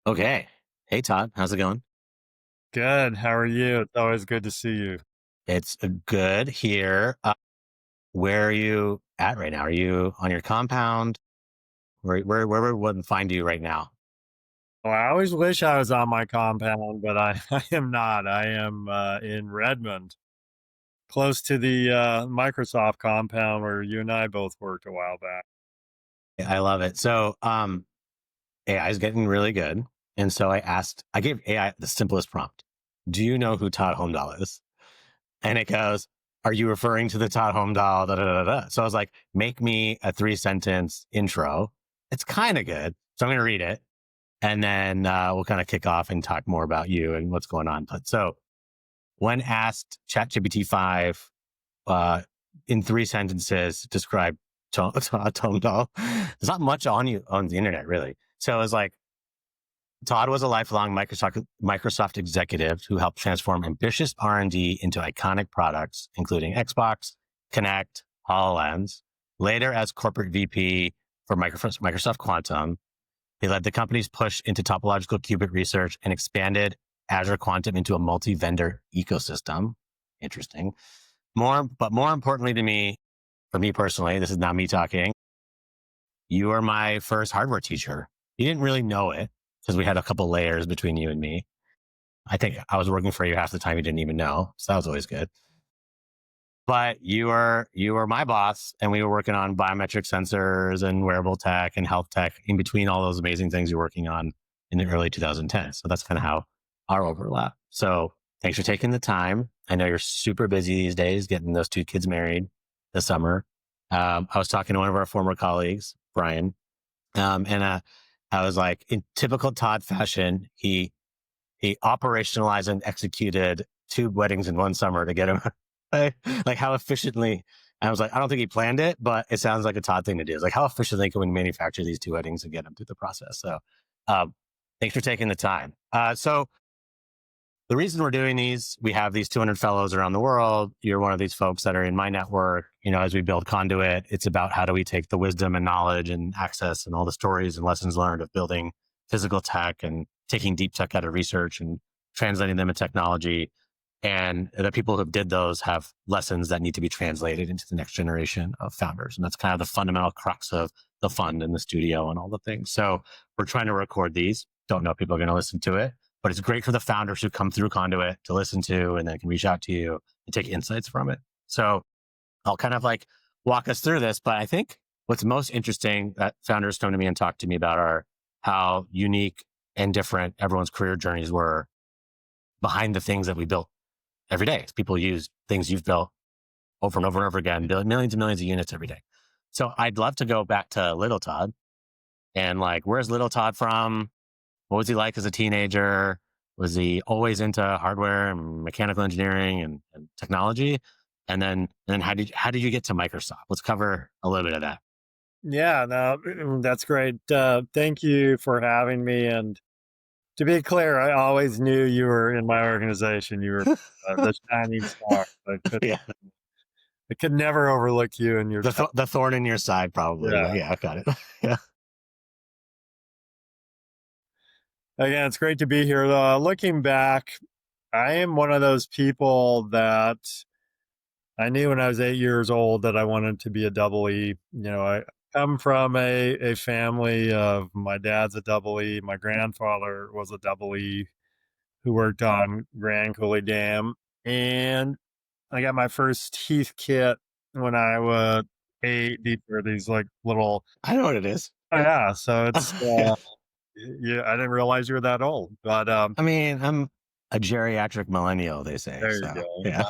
Okay. Hey, Todd. How's it going? Good. How are you? It's always good to see you. It's good here. Where are you at right now? Are you on your compound? Where would one find you right now? Well, I always wish I was on my compound, but I am not. I am in Redmond, close to the Microsoft compound where you and I both worked a while back. I love it. So, AI is getting really good. And so I gave AI the simplest prompt. Do you know who Todd Holmdahl is? And it goes, are you referring to the Todd Holmdahl? Da, da, da, da. So I was like, make me a 3 sentence intro. It's kind of good. So I'm going to read it. And then we'll kind of kick off and talk more about you and what's going on. But so when asked ChatGPT 5 uh, in 3 sentences, describe Tone Doll, there's not much on you on the internet, really. So it was like, Todd was a lifelong Microsoft executive who helped transform ambitious R&D into iconic products, including Xbox, Kinect, HoloLens. Later, as corporate VP for Microsoft Quantum, he led the company's push into topological qubit research and expanded Azure Quantum into a multi-vendor ecosystem. Interesting. But more importantly to me, for me personally, this is not me talking. You are my first hardware teacher. You didn't really know it because we had a couple layers between you and me. I think I was working for you half the time you didn't even know. So that was always good. But you were my boss, and we were working on biometric sensors and wearable tech and health tech in between all those amazing things you're working on in the early 2010s. So that's kind of how our overlap. So thanks for taking the time. I know you're super busy these days getting those two kids married this summer. I was talking to one of our former colleagues, Brian, and I was like, in typical Todd fashion, he operationalized and executed two weddings in one summer to get him like how efficiently. I was like, I don't think he planned it, but it sounds like a Todd thing to do. It's like, how efficiently can we manufacture these two weddings and get them through the process? So, um, thanks for taking the time. So the reason we're doing these, we have these 200 fellows around the world. You're one of these folks that are in my network. As we build Conduit, it's about how do we take the wisdom and knowledge and access and all the stories and lessons learned of building physical tech and taking deep tech out of research and translating them in technology. And the people who did those have lessons that need to be translated into the next generation of founders. And that's kind of the fundamental crux of the fund and the studio and all the things. So we're trying to record these. Don't know if people are going to listen to it, but it's great for the founders who come through Conduit to listen to and then can reach out to you and take insights from it. So I'll kind of like walk us through this, but I think what's most interesting that founders come to me and talk to me about are how unique and different everyone's career journeys were behind the things that we built every day. People use things you've built over and over and over again, build millions and millions of units every day. So I'd love to go back to little Todd and like, where's little Todd from? What was he like as a teenager? Was he always into hardware and mechanical engineering and technology? And then how did you get to Microsoft? Let's cover a little bit of that. Yeah, no, that's great. Thank you for having me. And to be clear, I always knew you were in my organization. You were the shining star. Yeah, I could never overlook you and your tech. the thorn in your side, probably, Yeah. but yeah, I got it. Yeah, Again, it's great to be here. Looking back, I am one of those people that I knew when I was 8 years old that I wanted to be a double E. I come from a family of my dad's a double E. My grandfather was a double E who worked on Grand Coulee Dam. And I got my first teeth kit when I was 8. These are these like little, I know what it is. oh, yeah. So Yeah. yeah, I didn't realize you were that old, but I mean, I'm a geriatric millennial, they say. there you So go. yeah,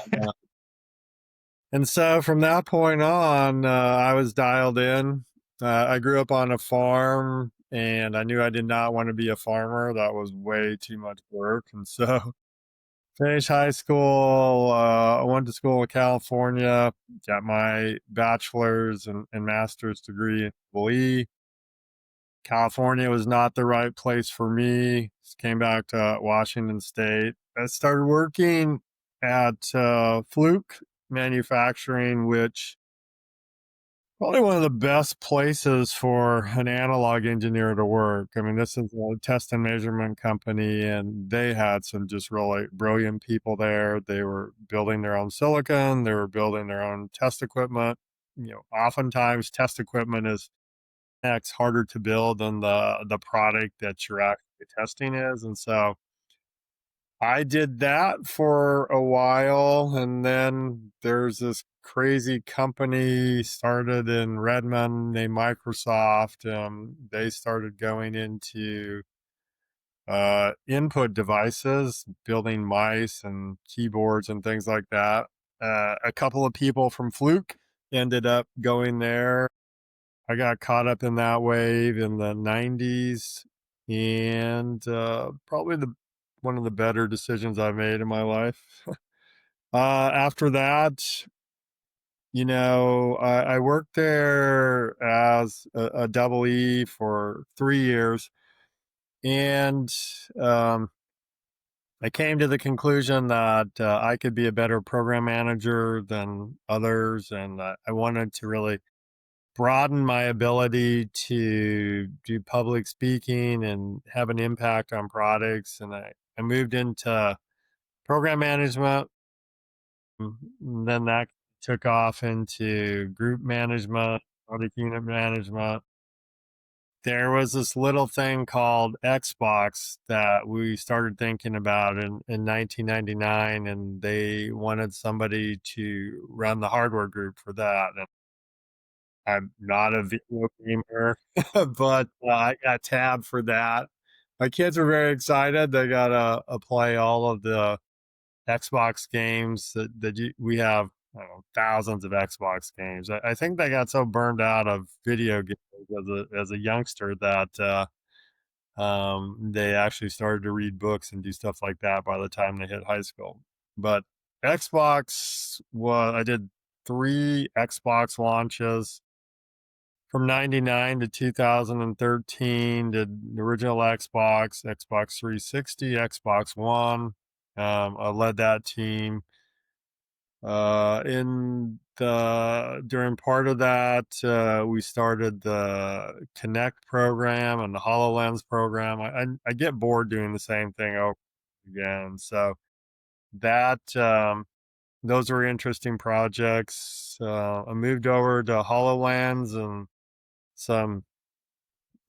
And so from that point on, I was dialed in. I grew up on a farm and I knew I did not want to be a farmer. That was way too much work. And so finished high school. I went to school in California, got my bachelor's and master's degree in Lee. California was not the right place for me. Just came back to Washington State. I started working at Fluke Manufacturing, which Probably one of the best places for an analog engineer to work. I mean, this is a test and measurement company, and they had some just really brilliant people there. They were building their own silicon, they were building their own test equipment. Oftentimes test equipment is X harder to build than the product that you're actually testing is. And so I did that for a while, and then there's this crazy company started in Redmond named Microsoft. They started going into input devices, building mice and keyboards and things like that. A couple of people from Fluke ended up going there. I got caught up in that wave in the 90s, and probably the one of the better decisions I made in my life. After that, I worked there as a double E for 3 years, and um, I came to the conclusion that I could be a better program manager than others, and I wanted to really broaden my ability to do public speaking and have an impact on products. And I moved into program management. Then that took off into group management, product unit management. There was this little thing called Xbox that we started thinking about in 1999, and they wanted somebody to run the hardware group for that. And I'm not a video gamer, but I got tabbed for that. My kids were very excited. They got to play all of the Xbox games we have. I don't know, thousands of Xbox games. I think they got so burned out of video games as a youngster that they actually started to read books and do stuff like that by the time they hit high school. But I did 3 Xbox launches from 99 to 2013. Did the original Xbox, Xbox 360, Xbox One. I led that team. In the During part of that, we started the Kinect program and the Hololens program. I get bored doing the same thing over again. So that those were interesting projects. I moved over to Hololens and some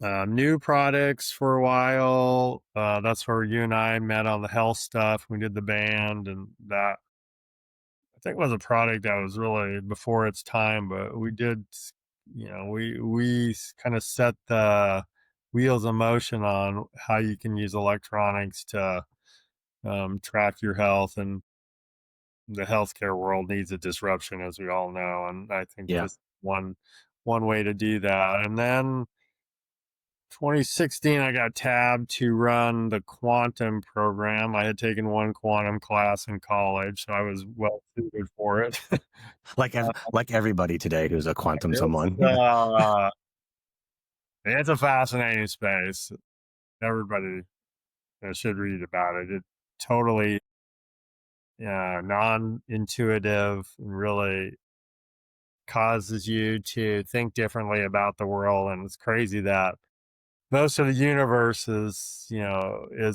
new products for a while. That's where you and I met on the health stuff. We did the band, and that I think was a product that was really before its time. But we did, we kind of set the wheels in motion on how you can use electronics to track your health, and the healthcare world needs a disruption, as we all know. And I think Yeah. this one way to do that. And then 2016, I got tabbed to run the quantum program. I had taken one quantum class in college, so I was well suited for it. Like everybody today who's a quantum it's, someone. it's a fascinating space. Everybody should read about it. It totally non-intuitive and really causes you to think differently about the world. And it's crazy that most of the universe is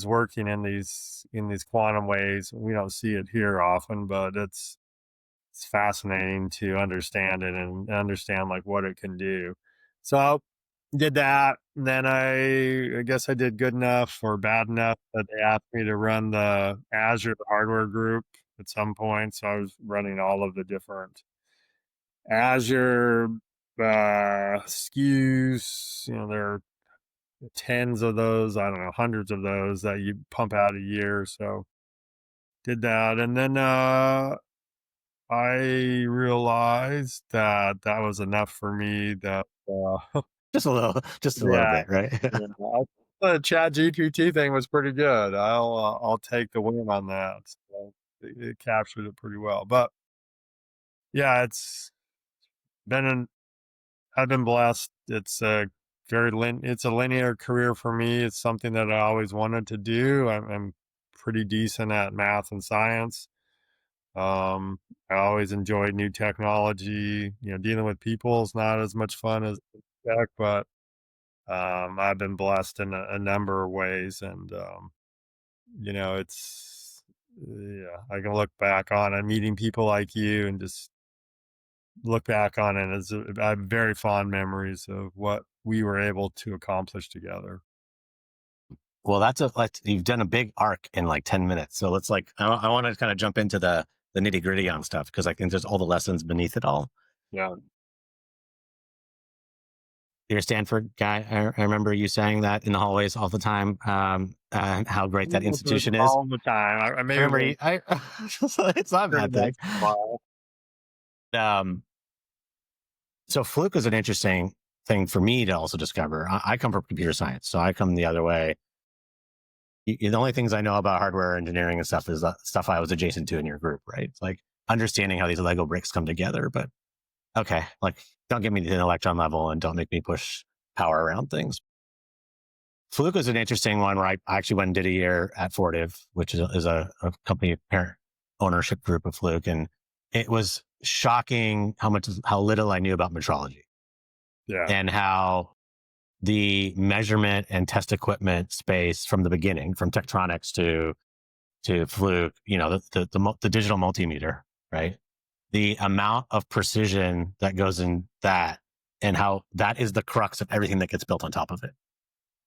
working in these quantum ways. We don't see it here often, but it's fascinating to understand it and understand like what it can do. So did that. And then I guess I did good enough or bad enough that they asked me to run the Azure hardware group at some point. So I was running all of the different Azure SKUs. There are tens of those, I don't know, hundreds of those that you pump out a year. So did that. And then I realized that that was enough for me. That Just a little yeah, bit, right? the Chat GPT thing was pretty good. I'll take the win on that. So it captured it pretty well. But yeah, been an I've been blessed. It's a linear career for me. It's something that I always wanted to do. I'm pretty decent at math and science. I always enjoyed new technology. Dealing with people is not as much fun as tech, but I've been blessed in a number of ways, and it's yeah, I can look back on and meeting people like you, and just look back on it as I have very fond memories of what we were able to accomplish together. Well, you've done a big arc in like 10 minutes. So let's I want to kind of jump into the nitty gritty on stuff because I think there's all the lessons beneath it all. Yeah. You're a Stanford guy. I remember you saying that in the hallways all the time, and how great that institution is. All the time. I I maybe remember won't it's not a turn bad that thing. smile. Um, so Fluke is an interesting thing for me to also discover. I come from computer science, so I come the other way. The only things I know about hardware engineering and stuff is the stuff I was adjacent to in your group, right? It's like understanding how these Lego bricks come together. But okay, like don't get me to an electron level and don't make me push power around things. Fluke was an interesting one where I actually went and did a year at Fortive, which is a company parent ownership group of Fluke. And it was shocking how little I knew about metrology Yeah. and how the measurement and test equipment space from the beginning, from Tektronix to Fluke, the digital multimeter, right? The amount of precision that goes in that and how that is the crux of everything that gets built on top of it,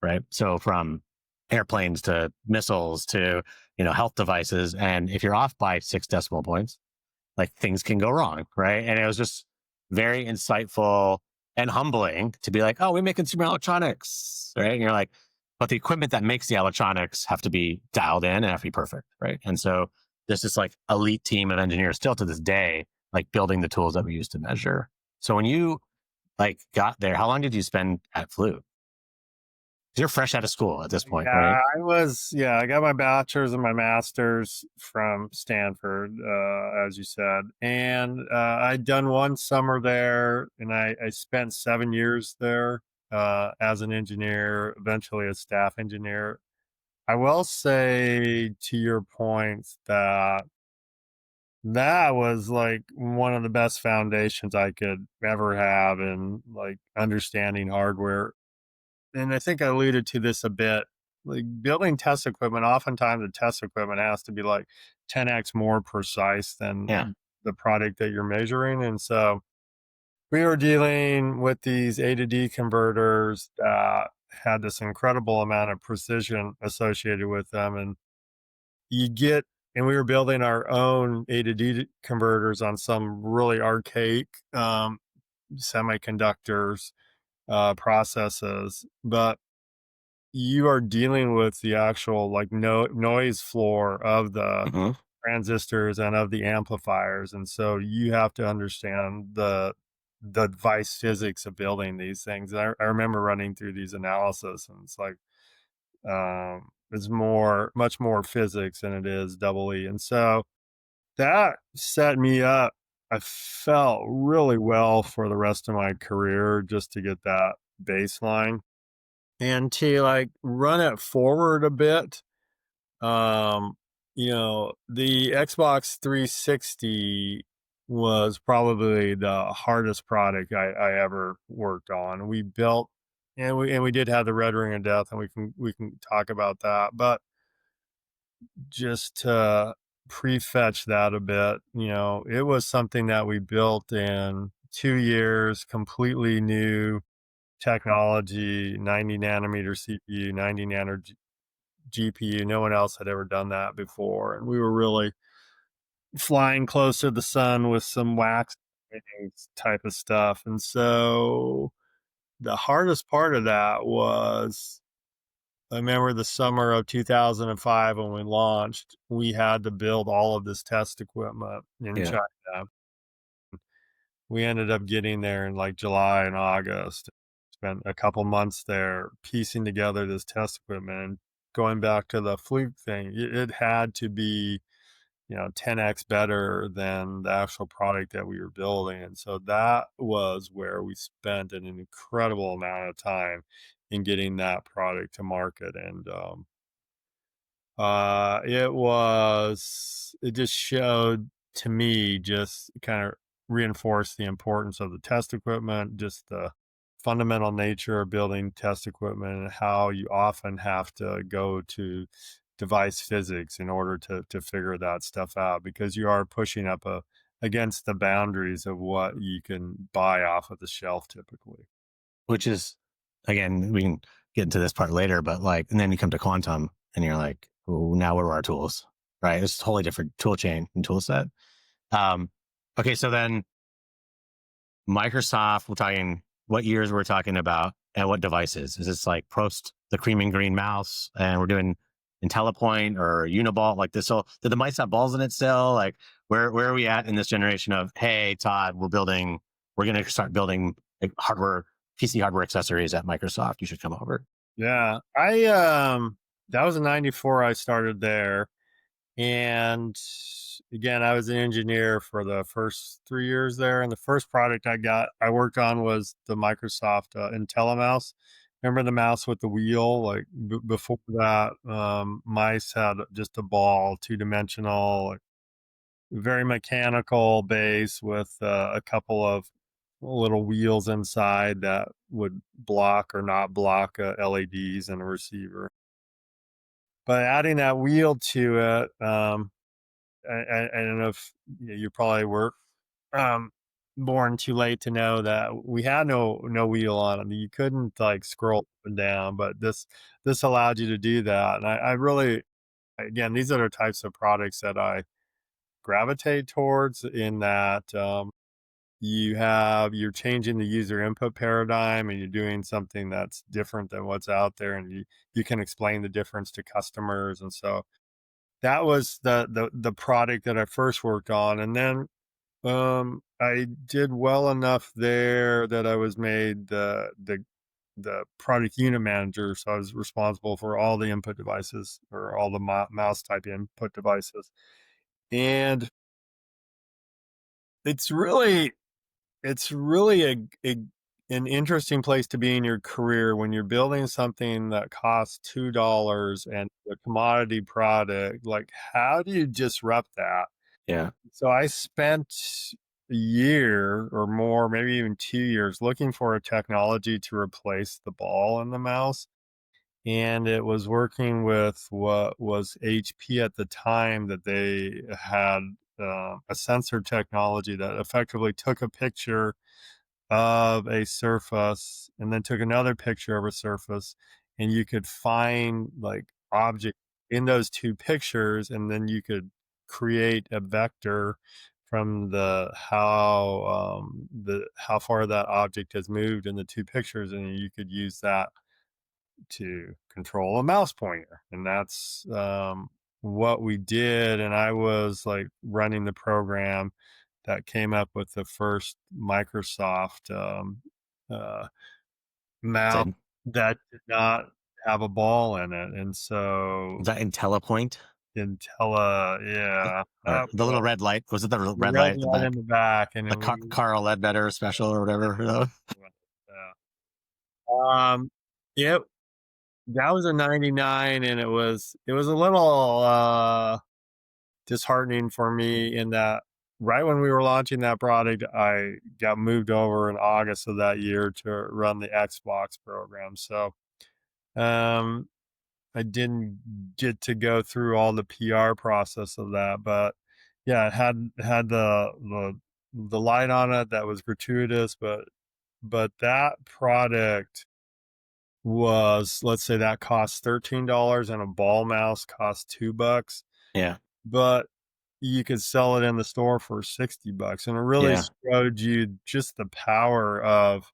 right? So from airplanes to missiles to, health devices. And if you're off by 6 decimal points, like things can go wrong, right? And it was just very insightful and humbling to be like, oh, we make consumer electronics, right? And you're like, but the equipment that makes the electronics have to be dialed in and have to be perfect, right? And so there's this like elite team of engineers still to this day, like building the tools that we use to measure. So when you like got there, how long did you spend at Fluke? You're fresh out of school at this point, right? Yeah, I got my bachelor's and my master's from Stanford, as you said. And I'd done one summer there, and I spent 7 years there as an engineer, eventually a staff engineer. I will say to your point that that was like one of the best foundations I could ever have in like understanding hardware. And I think I alluded to this a bit. Like building test equipment, oftentimes the test equipment has to be like 10x more precise Yeah. than the product that you're measuring. And so we were dealing with these A to D converters that had this incredible amount of precision associated with them. And you get, and we were building our own A to D converters on some really archaic semiconductors processes. But you are dealing with the actual like noise floor of the Hmm. transistors and of the amplifiers, and so you have to understand the device physics of building these things. And I remember running through these analysis, and it's like it's much more physics than it is double E, and so that set me up. I felt really well for the rest of my career just to get that baseline. And to, like, run it forward a bit, um, the Xbox 360 was probably the hardest product I ever worked on. We built and we did have the Red Ring of Death, and we can talk about that, but just to prefetch that a bit, it was something that we built in 2 years, completely new technology, 90 nanometer CPU, 90 nano GPU. No one else had ever done that before. And we were really flying close to the sun with some wax wings type of stuff. And so the hardest part of that was I remember the summer of 2005 when we launched, we had to build all of this test equipment in Yeah. China. We ended up getting there in like July and August. Spent a couple months there piecing together this test equipment. And going back to the Fluke thing, it had to be, 10x better than the actual product that we were building. And so that was where we spent an incredible amount of time in getting that product to market. And it just showed to me just kind of reinforced the importance of the test equipment, just the fundamental nature of building test equipment, and how you often have to go to device physics in order to figure that stuff out, because you are pushing up against the boundaries of what you can buy off of the shelf typically. which is, again, we can get into this part later, but like, and then you come to quantum and you're like, oh, now what are our tools? Right. It's a totally different tool chain and tool set. Um, okay. So then Microsoft, we're talking what years we're talking about and what devices. Is this like post the cream and green mouse and we're doing IntelliPoint or Uniball like this? So did the mice have balls in it still? Like where are we at in this generation of, hey, Todd, we're going to start building like, hardware, PC hardware accessories at Microsoft. You should come over. Yeah, I that was in '94. I started there, and again, I was an engineer for the first 3 years there. And the first product I worked on was the Microsoft IntelliMouse. Remember the mouse with the wheel? Like before that, mice had just a ball, 2 dimensional, like, very mechanical base with a couple of little wheels inside that would block or not block LEDs and a receiver. But adding that wheel to it, I don't know if you probably were um, born too late to know that we had no wheel on it. You couldn't like scroll up and down, but this allowed you to do that. And I really, again, these are the types of products that I gravitate towards, in that you're changing the user input paradigm, and you're doing something that's different than what's out there, and you can explain the difference to customers. And so that was the product that I first worked on. And then I did well enough there that I was made the product unit manager. So I was responsible for all the input devices, or all the mouse type input devices. And it's really it's really an interesting place to be in your career when you're building something that costs $2 and a commodity product. Like, how do you disrupt that? Yeah. So I spent a year or more, maybe even 2 years, looking for a technology to replace the ball in the mouse. And it was working with what was HP at the time, that they had a sensor technology that effectively took a picture of a surface and then took another picture of a surface, and you could find like object in those two pictures, and then you could create a vector from the how far that object has moved in the two pictures, and you could use that to control a mouse pointer. And that's what we did. And I was like running the program that came up with the first Microsoft uh, mouse Said, that did not have a ball in it. And so was that IntelliPoint? Yeah, Or that the was little red light? Was it the the red red light at the light in back? the back. And The then we, Carl Ledbetter special or whatever. You know? um, yeah, that was a '99, and it was a little disheartening for me, in that right when we were launching that product, I got moved over in August of that year to run the Xbox program. So um, I didn't get to go through all the PR process of that, but yeah, it had the light on it that was gratuitous, but that product was, let's say, that cost $13, and a ball mouse cost $2, Yeah. but you could sell it in the store for $60. And it really Yeah. showed you just the power of,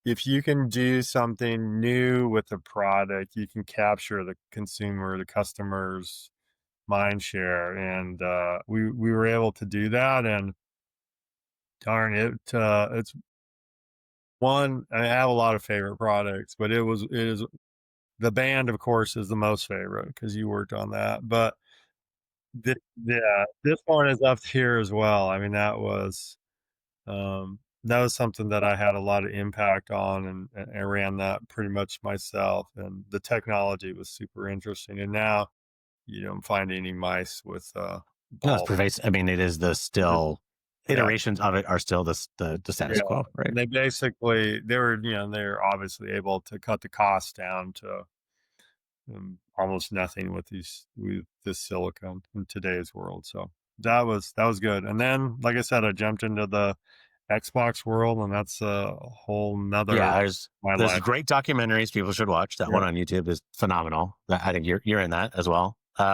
if you can do something new with a product, you can capture the consumer, the customer's mind share. And we were able to do that. And darn it, it's one, I have a lot of favorite products, but it is the band, of course, is the most favorite because you worked on that. But yeah, this one is up here as well. I mean, that was something that I had a lot of impact on, and I ran that pretty much myself. And the technology was super interesting. And now you don't find any mice with No, it's all pervasive. I mean, it is the the still yeah. iterations of it are still the status Yeah, quo, right? they basically they're obviously able to cut the costs down to almost nothing with this silicon in today's world. So that was good. And then, like I said, I jumped into the Xbox world, and that's a whole nother Yeah, my there's life. great documentaries people should watch. That Yeah, one on YouTube is phenomenal. I think you're in that as well. We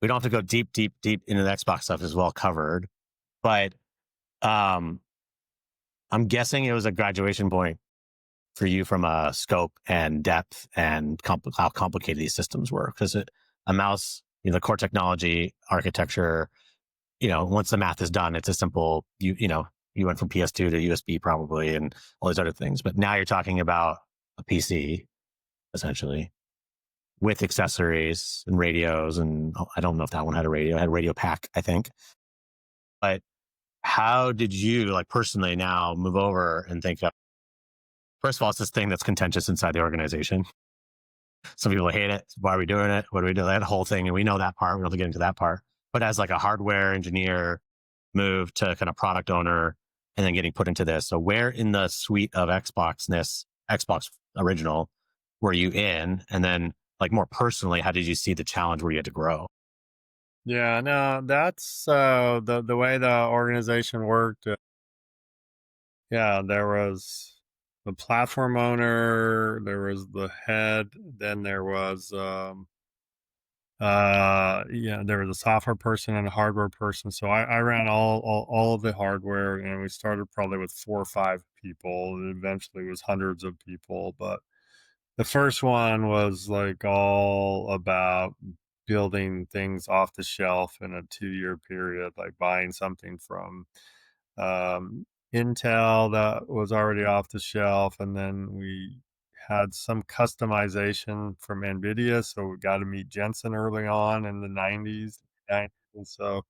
don't have to go deep into the Xbox stuff is well covered, but um, I'm guessing it was a graduation point for you from a scope and depth and how complicated these systems were. Because a mouse, the core technology, architecture, once the math is done, it's a simple, you went from PS2 to USB probably and all these other things. But now you're talking about a PC essentially with accessories and radios. And I don't know if that one had a radio, it had a radio pack, I think. But how did you, like personally, now move over and think of, first of all, it's this thing that's contentious inside the organization. Some people hate it. Why are we doing it? What do we do? That whole thing. And we know that part. We don't have to get into that part. But as like a hardware engineer, move to kind of product owner and then getting put into this. So where in the suite of Xbox original were you in? And then like more personally, how did you see the challenge where you had to grow? yeah. No, that's the way the organization worked. Yeah, there was the platform owner, there was the head, then there was yeah, there was a software person and a hardware person. So I ran all of the hardware, and we started probably with 4 or 5 people. It eventually was hundreds of people, but the first one was like all about building things off the shelf in a 2 year period, like buying something from um, Intel that was already off the shelf, and then we had some customization from NVIDIA. So we got to meet Jensen early on in the 90s. And so,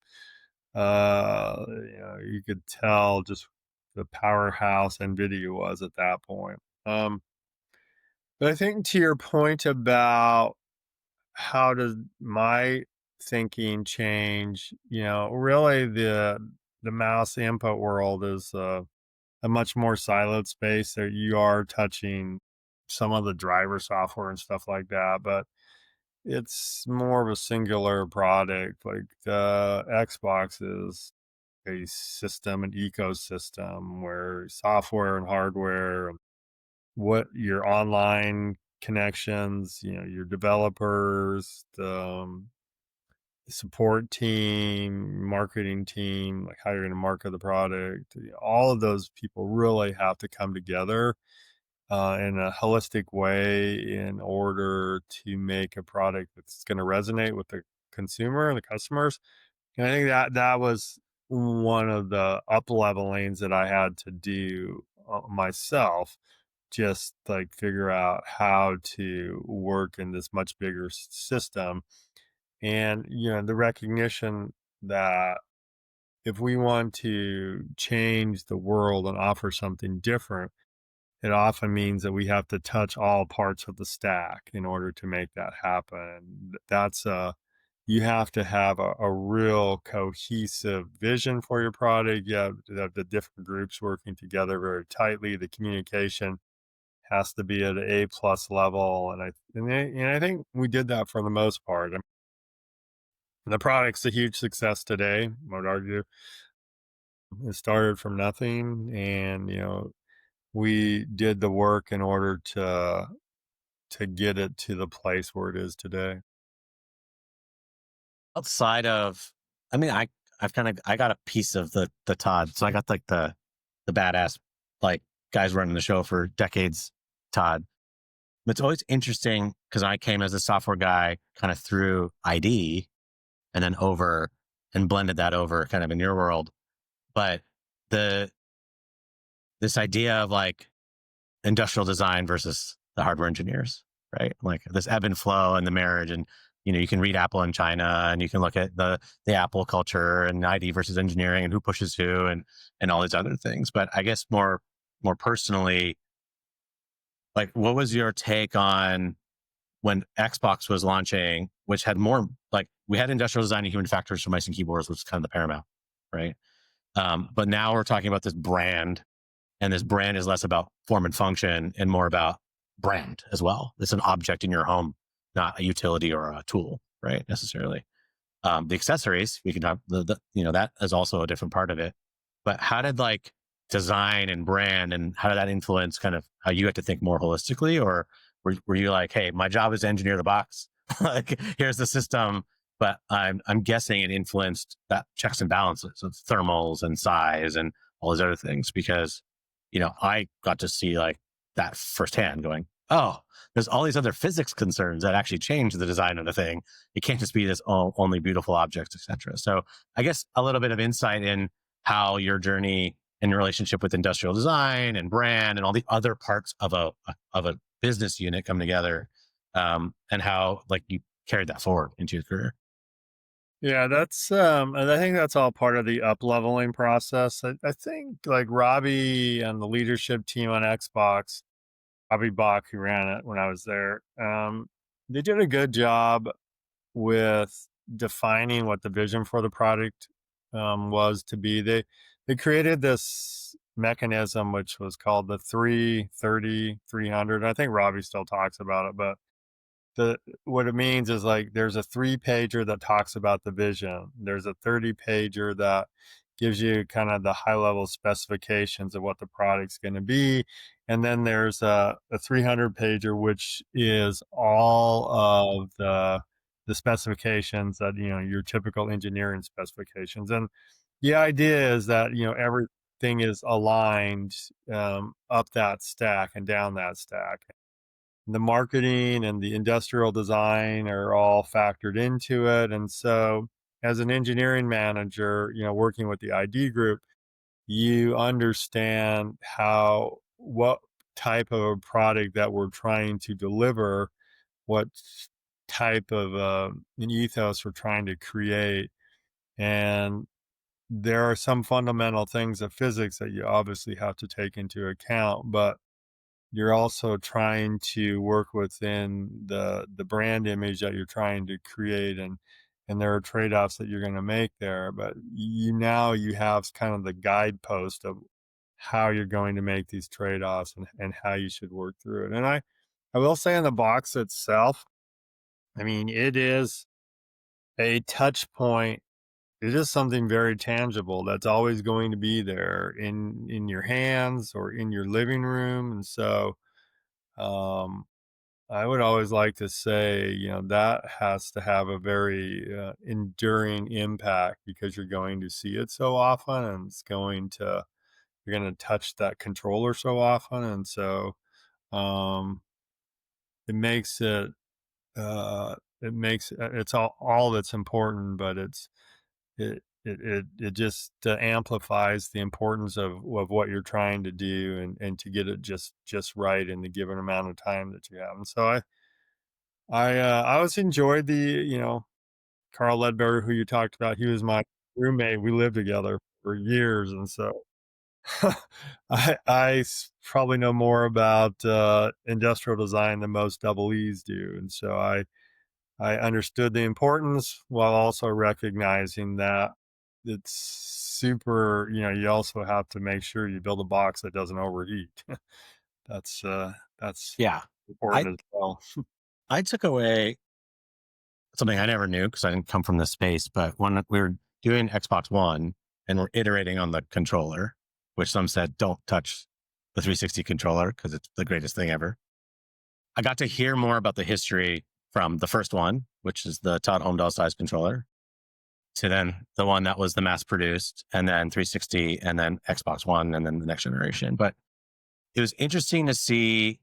you could tell just the powerhouse NVIDIA was at that point. But I think to your point about how does my thinking change, really the mouse input world is a much more siloed space that you are touching some of the driver software and stuff like that, but it's more of a singular product. Like the Xbox is a system, an ecosystem where software and hardware, what your online connections, your developers, the support team, marketing team, like how you're going to market the product, all of those people really have to come together in a holistic way in order to make a product that's going to resonate with the consumer and the customers. And I think that was one of the up levelings that I had to do myself, just like figure out how to work in this much bigger system. And the recognition that if we want to change the world and offer something different, it often means that we have to touch all parts of the stack in order to make that happen. That's you have to have a real cohesive vision for your product. You have to have the different groups working together very tightly. The communication has to be at an A+ level, and I think we did that for the most part. The product's a huge success today, I would argue. It started from nothing, and we did the work in order to get it to the place where it is today. Outside of, I mean, I got a piece of the Todd. So I got like the badass, like guys running the show for decades, Todd. But it's always interesting because I came as a software guy kind of through ID and then over and blended that over kind of in your world. But the this idea of like industrial design versus the hardware engineers, right? Like this ebb and flow and the marriage. And, you can read Apple in China and you can look at the Apple culture and ID versus engineering and who pushes who and all these other things. But I guess more personally, like what was your take on when Xbox was launching which had more like we had industrial design and human factors for mice and keyboards, which is kind of the paramount, right? But now we're talking about this brand, and this brand is less about form and function and more about brand as well. It's an object in your home, not a utility or a tool, right? Necessarily. The accessories we can talk that is also a different part of it. But how did like design and brand and how did that influence kind of how you had to think more holistically, or were you like, hey, my job is to engineer the box, like here's the system, but I'm guessing it influenced that checks and balances of thermals and size and all those other things because I got to see like that firsthand, going, oh, there's all these other physics concerns that actually change the design of the thing. It can't just be this only beautiful objects, etc. So I guess a little bit of insight in how your journey and your relationship with industrial design and brand and all the other parts of a business unit come together, and how like you carried that forward into your career. Yeah, and I think that's all part of the up leveling process. I think like Robbie and the leadership team on Xbox, Robbie Bach, who ran it when I was there, they did a good job with defining what the vision for the product was to be. They created this mechanism which was called the 330 300. I think Robbie still talks about it, but the what it means is like there's a 3 pager that talks about the vision. There's a 30 pager that gives you kind of the high level specifications of what the product's going to be. And then there's a 300 pager, which is all of the specifications that, your typical engineering specifications. And the idea is that, everything is aligned up that stack and down that stack. The marketing and the industrial design are all factored into it. And so, as an engineering manager, working with the ID group, you understand what type of a product that we're trying to deliver, what type of an ethos we're trying to create. And there are some fundamental things of physics that you obviously have to take into account, but you're also trying to work within the brand image that you're trying to create, and there are trade-offs that you're going to make there, but you have kind of the guidepost of how you're going to make these trade-offs, and how you should work through it. And I will say, in the box itself, I mean, it is a touch point. It is something very tangible that's always going to be there in your hands or in your living room. And so um I would always like to say, that has to have a very enduring impact, because you're going to see it so often, and you're going to touch that controller so often. And so um, it makes it's all that's important, but it just amplifies the importance of what you're trying to do, and to get it just right in the given amount of time that you have. And so I always enjoyed Carl Ledbetter, who you talked about. He was my roommate. We lived together for years, and so probably know more about industrial design than most double E's do. And so I understood the importance, while also recognizing that it's super. You also have to make sure you build a box that doesn't overheat. That's Yeah, I important as well. I took away something I never knew because I didn't come from this space. But when we were doing Xbox One and we're iterating on the controller, which some said don't touch the 360 controller because it's the greatest thing ever, I got to hear more about the history from the first one, which is the Todd Holmdahl size controller, to then the one that was the mass produced, and then 360, and then Xbox One, and then the next generation. But it was interesting to see,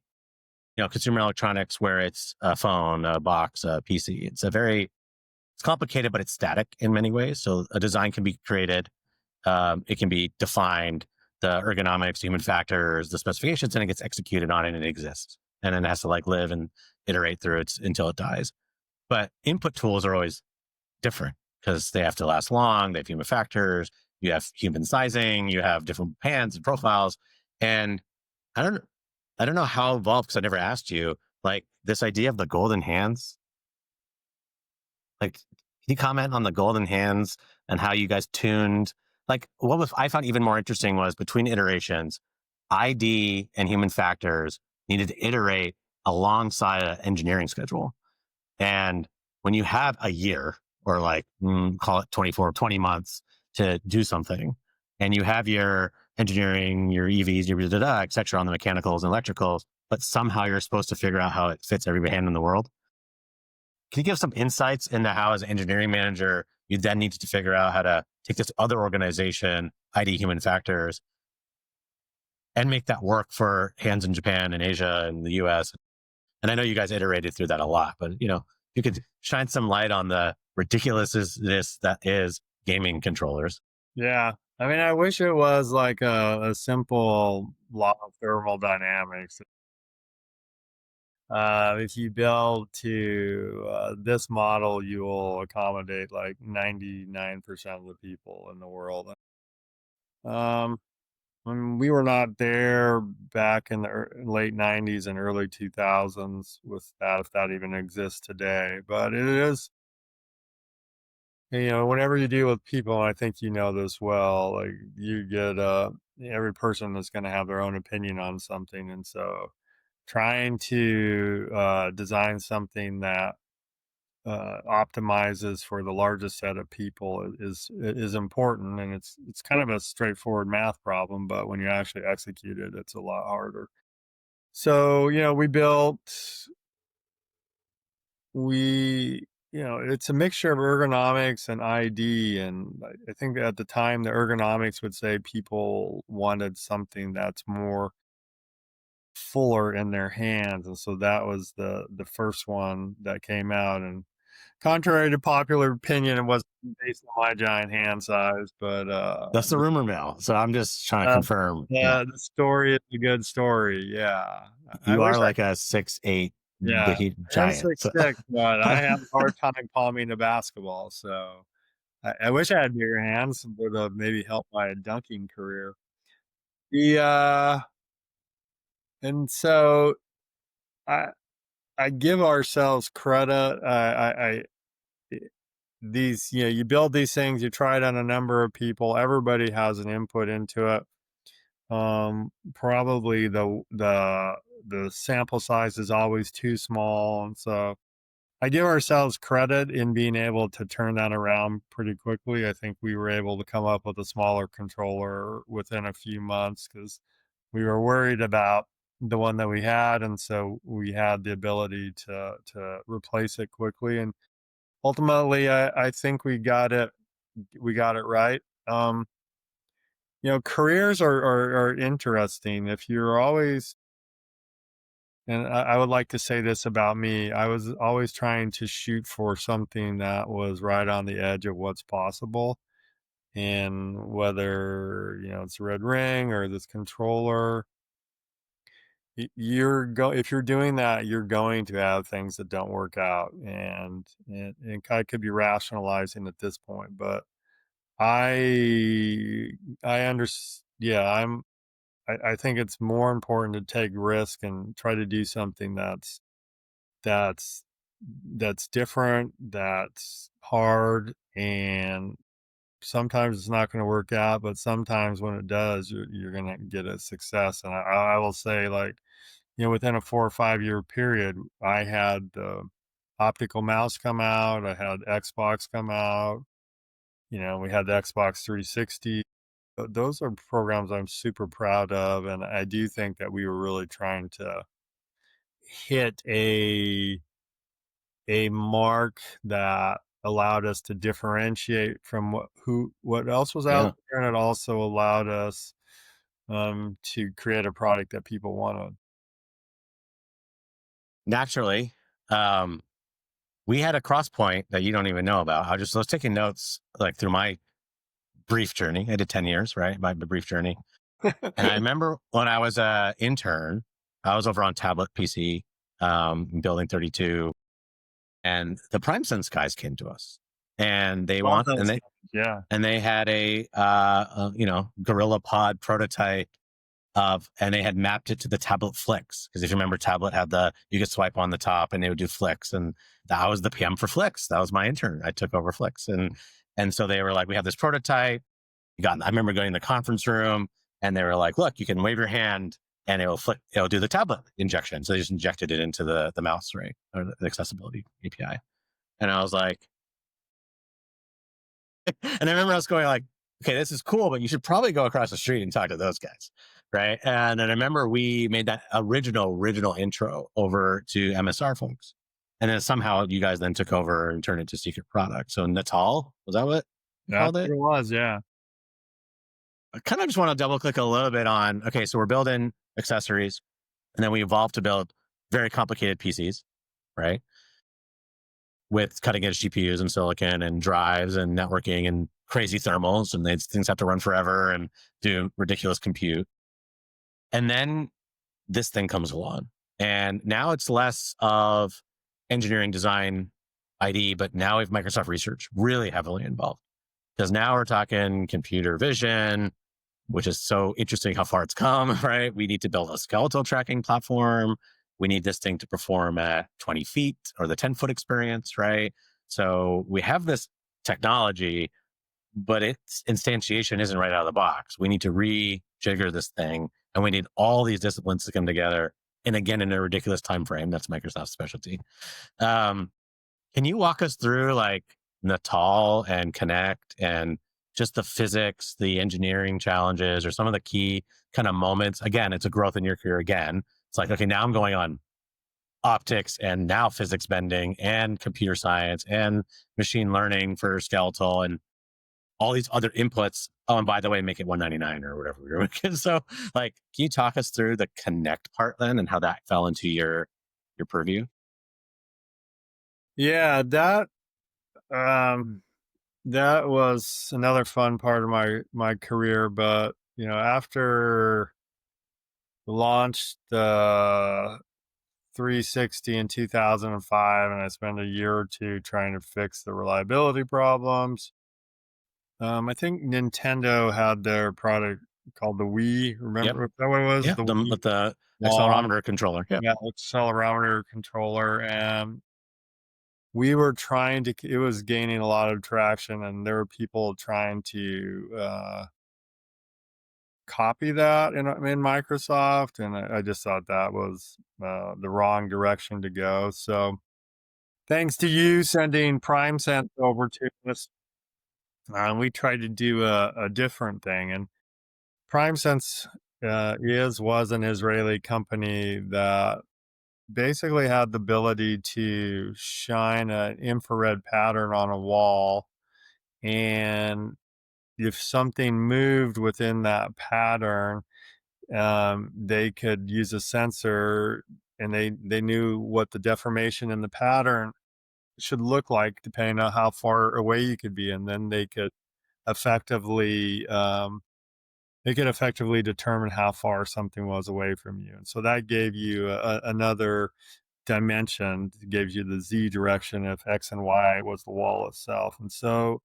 consumer electronics where it's a phone, a box, a PC. It's complicated, but it's static in many ways. So a design can be created, it can be defined, the ergonomics, human factors, the specifications, and it gets executed on it, and it exists. And then it has to like live and iterate through it until it dies. But input tools are always different because they have to last long. They have human factors. You have human sizing. You have different hands and profiles. And I don't, I don't know how involved, because I never asked you, like this idea of the golden hands. Like, can you comment on the golden hands and how you guys tuned? Like, what was I found even more interesting was between iterations, ID and human factors needed to iterate alongside an engineering schedule. And when you have a year or like call it 24, 20 months to do something, and you have your engineering, your EVs, your et cetera on the mechanicals and electricals, but somehow you're supposed to figure out how it fits every hand in the world. Can you give some insights into how, as an engineering manager, you then need to figure out how to take this other organization, ID human factors, and make that work for hands in Japan and Asia and the US? And I know you guys iterated through that a lot, but if you could shine some light on the ridiculousness that is gaming controllers. Yeah. I mean, I wish it was like a simple law of thermodynamics. If you build to this model, you will accommodate like 99% of the people in the world. Um, I mean, we were not there back in the late 90s and early 2000s with that, if that even exists today. But it is, whenever you deal with people, and I think you know this well, like you get every person is going to have their own opinion on something. And so trying to design something that optimizes for the largest set of people is important, and it's kind of a straightforward math problem, but when you actually execute it, it's a lot harder. So it's a mixture of ergonomics and ID, and I think at the time the ergonomics would say people wanted something that's more fuller in their hands, and so that was the first one that came out. And contrary to popular opinion, it wasn't based on my giant hand size, but That's the rumor mill. So I'm just trying to uh, confirm. Yeah. the story is a good story. Yeah, I You wish are I. like a 6'8" Yeah, I am giant. So 6'6", but I have a hard time palming a basketball. So I wish I had bigger hands. Would have maybe helped my dunking career. The and so I I give ourselves credit. These you build these things, you try it on a number of people, everybody has an input into it. Probably the sample size is always too small, and so I give ourselves credit in being able to turn that around pretty quickly. I think we were able to come up with a smaller controller within a few months because we were worried about the one that we had, and so we had the ability to replace it quickly. And ultimately, I think we got it right. Careers are interesting. If you're always, and I would like to say this about me, I was always trying to shoot for something that was right on the edge of what's possible. And whether, it's a red ring or this controller, if you're doing that, you're going to have things that don't work out. And I could be rationalizing at this point, but I understand. Yeah, I think it's more important to take risk and try to do something that's that's different, that's hard, and sometimes it's not going to work out, but sometimes when it does, you're going to get a success. And I will say, like, within a 4 or 5 year period, I had the optical mouse come out, I had Xbox come out, we had the Xbox 360. Those are programs I'm super proud of, and I do think that we were really trying to hit a mark that allowed us to differentiate from what else was out yeah, there, and it also allowed us to create a product that people wanted. naturally, um, we had a cross point that you don't even know about. I was taking notes like through my brief journey. I did 10 years, right? My brief journey. And I remember when I was a intern, I was over on tablet PC, building 32, and the PrimeSense guys came to us, and they Love want and those they things. Yeah. and they had a Gorilla Pod prototype, and they had mapped it to the tablet flicks. Because if you remember, tablet had you could swipe on the top and they would do flicks. And that was the PM for flicks. That was my intern. I took over flicks. And so they were like, we have this prototype. I remember going to the conference room and they were like, look, you can wave your hand and it'll do the tablet injection. So they just injected it into the mouse, right? Or the accessibility API. And I was like, and I remember I was going like, okay, this is cool, but you should probably go across the street and talk to those guys. Right. And then I remember we made that original intro over to MSR folks. And then somehow you guys then took over and turned it to secret product. So Natal, was that what you That's called it? what it was, yeah. I kind of just want to double click a little bit on, okay, so we're building accessories and then we evolved to build very complicated PCs, right? With cutting edge GPUs and silicon and drives and networking and crazy thermals, and things have to run forever and do ridiculous compute. And then this thing comes along. And now it's less of engineering design ID, but now we have Microsoft Research really heavily involved. Because now we're talking computer vision, which is so interesting how far it's come, right? We need to build a skeletal tracking platform. We need this thing to perform at 20 feet or the 10-foot experience, right? So we have this technology, but its instantiation isn't right out of the box. We need to rejigger this thing, and we need all these disciplines to come together. And again, in a ridiculous time frame. That's Microsoft's specialty. Can you walk us through like Natal and Kinect and just the physics, the engineering challenges, or some of the key kind of moments? Again, it's a growth in your career again. It's like, okay, now I'm going on optics and now physics bending and computer science and machine learning for skeletal and all these other inputs. Oh, and by the way, make it 199 or whatever we were making. So like, can you talk us through the Kinect part then and how that fell into your purview? Yeah, um that was another fun part of my career, but after launched the 360 in 2005 and I spent a year or two trying to fix the reliability problems. I think Nintendo had their product called the Wii. Yep. Remember that what it was? Yeah. The Wii With the launch, accelerometer controller. Yeah. yeah, accelerometer controller, and we were trying to. It was gaining a lot of traction, and there were people trying to copy that in Microsoft, and I just thought that was the wrong direction to go. So, thanks to you sending PrimeSense over to us, we tried to do a different thing, and PrimeSense was an Israeli company that basically had the ability to shine an infrared pattern on a wall, and if something moved within that pattern, they could use a sensor, and they knew what the deformation in the pattern should look like depending on how far away you could be, and then effectively they could effectively determine how far something was away from you. And so that gave you another dimension. It gives you the Z direction if X and Y was the wall itself. And so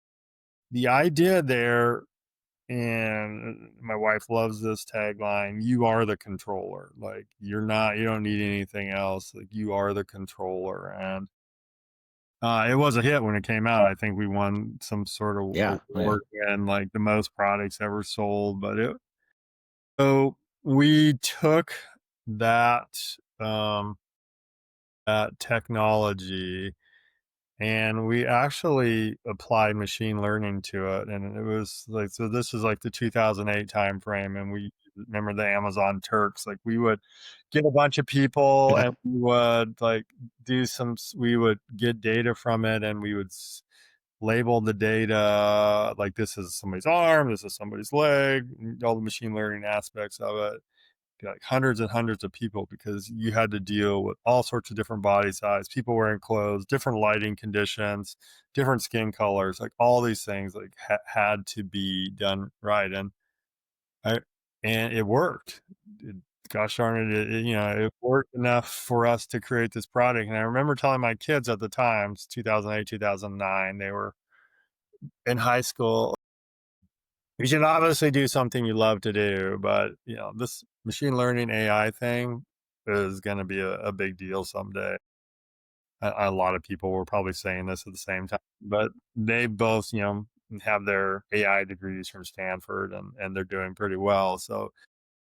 the idea there, and my wife loves this tagline, you are the controller. Like you don't need anything else. Like you are the controller. And it was a hit when it came out. I think we won some sort of Yeah. award and like the most products ever sold. So we took that um, that technology and we actually applied machine learning to it, and it was like, so this is like the 2008 time frame, and we remember the Amazon Turks. Like we would get a bunch of people Yeah. and we would like we would get data from it, and we would label the data like this is somebody's arm, this is somebody's leg, all the machine learning aspects of it. Like hundreds and hundreds of people, because you had to deal with all sorts of different body size, people wearing clothes, different lighting conditions, different skin colors, like all these things like had to be done right. I and it worked. It, gosh darn it worked enough for us to create this product. And I remember telling my kids at the time, it's 2008, 2009, they were in high school, you should obviously do something you love to do, but this machine learning AI thing is going to be a big deal someday. A lot of people were probably saying this at the same time, but they both, have their AI degrees from Stanford, and they're doing pretty well. So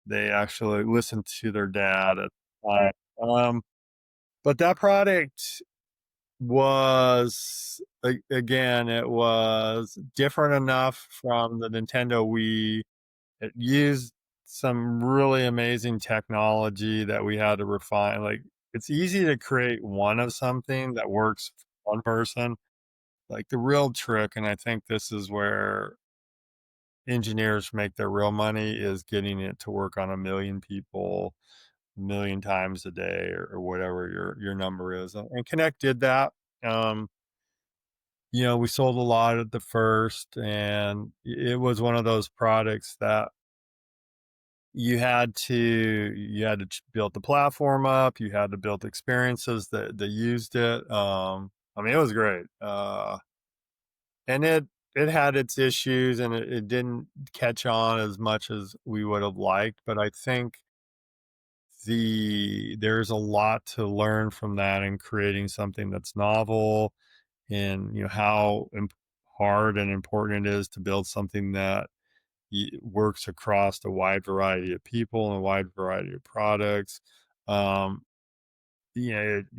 they actually listened to their dad at the time. But that product was, again, it was different enough from the Nintendo Wii. It used some really amazing technology that we had to refine. Like, it's easy to create one of something that works for one person. Like, the real trick, and I think this is where engineers make their real money, is getting it to work on a million people, a million times a day, or whatever your number is. And Kinect did that. Um, we sold a lot at the first, and it was one of those products that you had to build the platform up, you had to build experiences that used it. I mean, it was great. And it had its issues, and it didn't catch on as much as we would have liked, but I think there's a lot to learn from that in creating something that's novel, and how hard and important it is to build something that works across a wide variety of people and a wide variety of products. Um,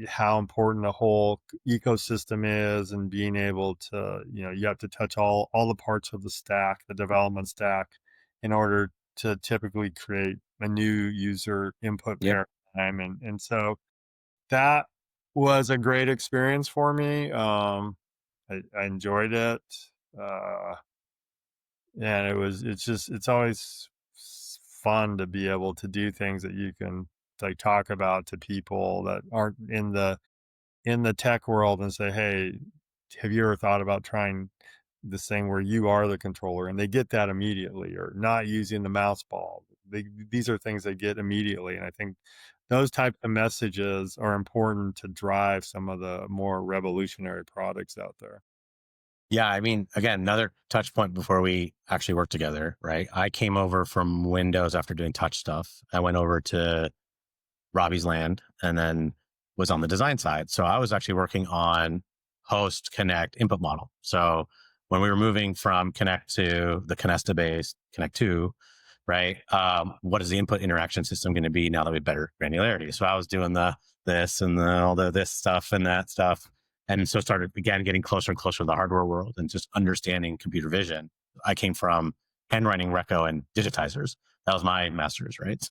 how important the whole ecosystem is, and being able to, you have to touch all the parts of the stack, the development stack, in order to typically create a new user input Yep. paradigm. And so that was a great experience for me. I enjoyed it. Uh, and it's always fun to be able to do things that you can, like, talk about to people that aren't in the tech world, and say, "Hey, have you ever thought about trying this thing where you are the controller?" And they get that immediately, or not using the mouse ball. These are things they get immediately, and I think those types of messages are important to drive some of the more revolutionary products out there. Yeah, I mean, again, another touch point before we actually worked together, right? I came over from Windows after doing touch stuff. I went over to Robbie's Land and then was on the design side. So I was actually working on host Connect input model. So when we were moving from Connect to the Canesta based Connect 2, right? What is the input interaction system going to be now that we have better granularity? So I was doing the this and all the this stuff and that stuff. And so started again getting closer and closer to the hardware world and just understanding computer vision. I came from handwriting reco and digitizers. That was my master's, right?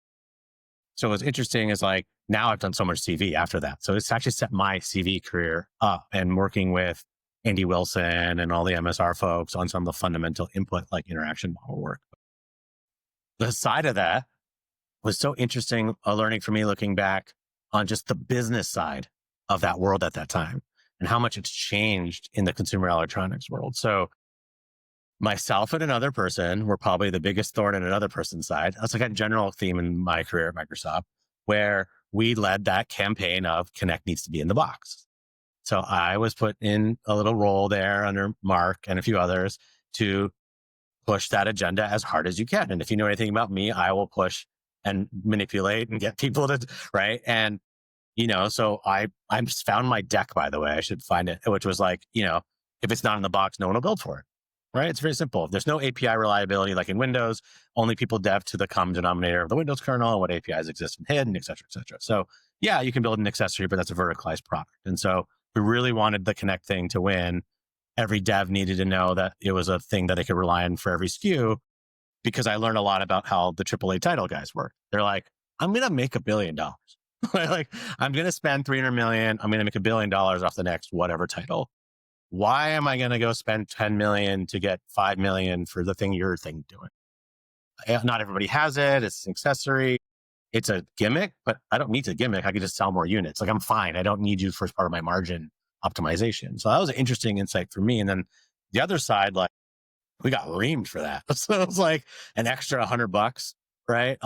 So what's interesting is, like, now I've done so much CV after that. So it's actually set my CV career up, and working with Andy Wilson and all the MSR folks on some of the fundamental input, like interaction model work. The side of that was so interesting, a learning for me looking back on just the business side of that world at that time and how much it's changed in the consumer electronics world. So myself and another person were probably the biggest thorn in another person's side. That's like a general theme in my career at Microsoft, where we led that campaign of Connect needs to be in the box. So I was put in a little role there under Mark and a few others to push that agenda as hard as you can. And if you know anything about me, I will push and manipulate and get people to, right. And, so I just found my deck, by the way, I should find it, which was like, if it's not in the box, no one will build for it. Right. It's very simple. If there's no API reliability, like in Windows, only people dev to the common denominator of the Windows kernel and what APIs exist and hidden, et cetera, et cetera. So yeah, you can build an accessory, but that's a verticalized product. And so we really wanted the Connect thing to win. Every dev needed to know that it was a thing that they could rely on for every SKU, because I learned a lot about how the AAA title guys work. They're like, I'm going to make $1 billion. Like, I'm going to spend 300 million. I'm going to make $1 billion off the next whatever title. Why am I going to go spend 10 million to get 5 million for the thing you're doing? Not everybody has it. It's an accessory. It's a gimmick, but I don't need the gimmick. I could just sell more units. Like, I'm fine. I don't need you for part of my margin optimization. So that was an interesting insight for me. And then the other side, like, we got reamed for that. So it was like an extra $100, right?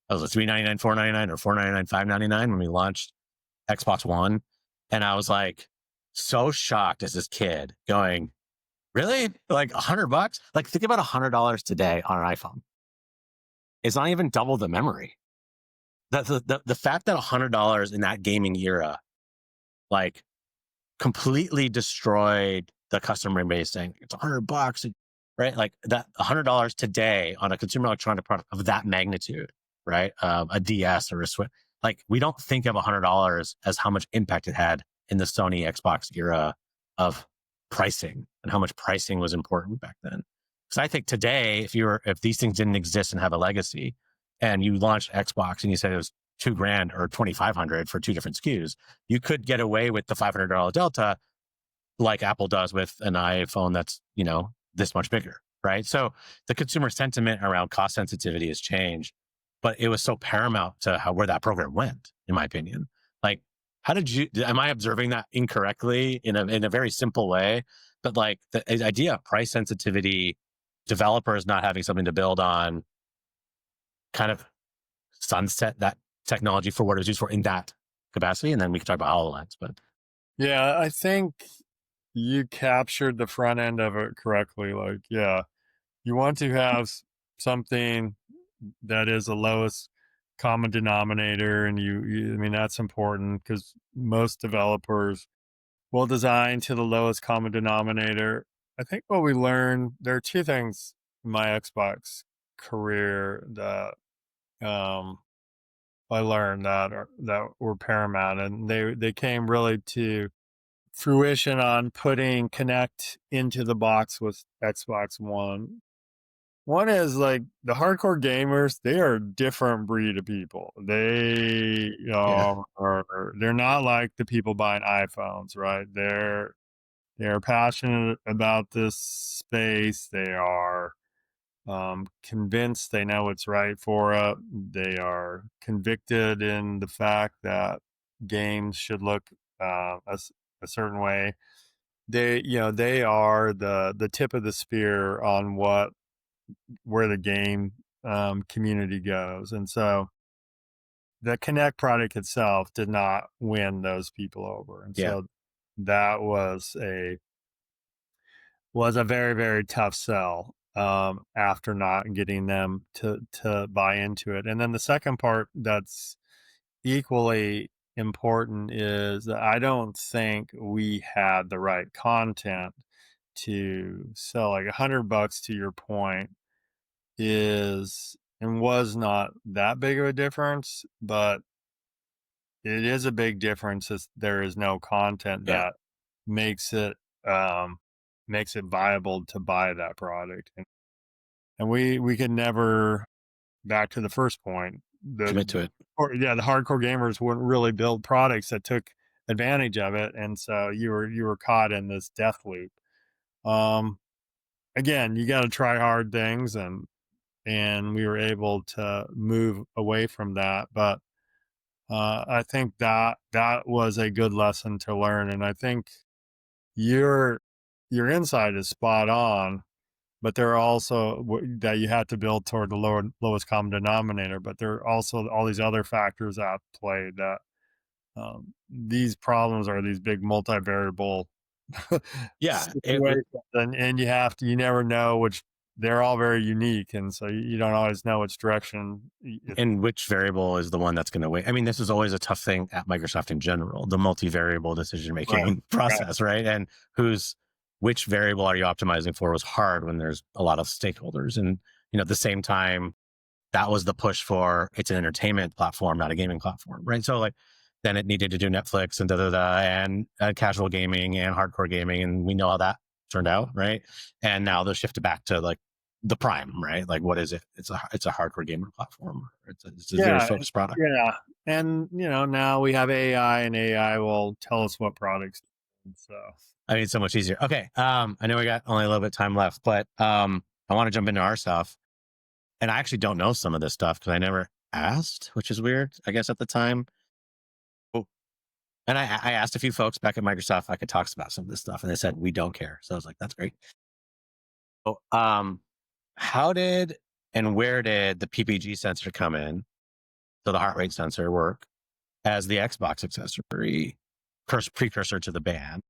It was a $399, $499, or $499, $599 when we launched Xbox One. And I was like, so shocked as this kid, going, really? Like $100? Like, think about $100 today on an iPhone. it's not even double the memory. The fact that $100 in that gaming era, like, completely destroyed the customer base, saying it's $100, right? Like that $100 today on a consumer electronic product of that magnitude, right? A DS or a Switch. Like, we don't think of $100 as how much impact it had in the Sony Xbox era of pricing and how much pricing was important back then. Because I think today, if these things didn't exist and have a legacy, and you launched Xbox and you said it was $2,000 or $2,500 for two different SKUs, you could get away with the $500 delta, like Apple does with an iPhone that's, this much bigger, right? So the consumer sentiment around cost sensitivity has changed, but it was so paramount to where that program went, in my opinion. Like, am I observing that incorrectly in a very simple way? But like the idea of price sensitivity, developers not having something to build on, kind of sunset that technology for what it was used for in that capacity. And then we can talk about HoloLens, but Yeah, I think you captured the front end of it correctly. Like, yeah, you want to have something that is the lowest common denominator, and I mean, that's important because most developers will design to the lowest common denominator. I think what we learned, there are two things in my Xbox career that um, I learned that were paramount, and they came really to fruition on putting Kinect into the box with Xbox One. One is like the hardcore gamers, they are a different breed of people. They yeah. they're not like the people buying iPhones, right? They're passionate about this space. They are convinced they know what's right for it. They are convicted in the fact that games should look a certain way. They are the tip of the spear on where the game community goes, and so the Kinect product itself did not win those people over, and Yeah. so that was a very, very tough sell after not getting them to buy into it. And then the second part that's equally important is that I don't think we had the right content to sell. Like $100, to your point, is and was not that big of a difference, but it is a big difference if there is no content Yeah. that makes it um, makes it viable to buy that product. And we could never, back to the first point, Commit to it. the hardcore gamers wouldn't really build products that took advantage of it, and so you were caught in this death loop. Um, Again, you got to try hard things, and we were able to move away from that, but I think that was a good lesson to learn, and I think your your insight is spot on. But there are also that you have to build toward the lowest common denominator. But there are also all these other factors at play that these problems are these big multivariable Yeah. situations, and you never know which. They're all very unique, and so you don't always know which direction. And which variable is the one that's going to win? I mean, this is always a tough thing at Microsoft in general, the multivariable decision Right, making right. process, right? And which variable are you optimizing for was hard when there's a lot of stakeholders. And, at the same time, that was the push for it's an entertainment platform, not a gaming platform, right? So like, then it needed to do Netflix and and casual gaming and hardcore gaming, and we know how that turned out, right? And now they'll shift it back to like the Prime, right? Like, what is it? It's a hardcore gamer platform. It's a zero Yeah, focus product. yeah, and now we have AI, and AI will tell us what products. So I mean, it's so much easier. Okay, I know we got only a little bit of time left, but I want to jump into our stuff, and I actually don't know some of this stuff because I never asked, which is weird, I guess, at the time. And I asked a few folks back at Microsoft if I could talk about some of this stuff, and they said we don't care. So I was like, that's great. So, how did and where did the PPG sensor come in? So the heart rate sensor work as the Xbox accessory, precursor to the band.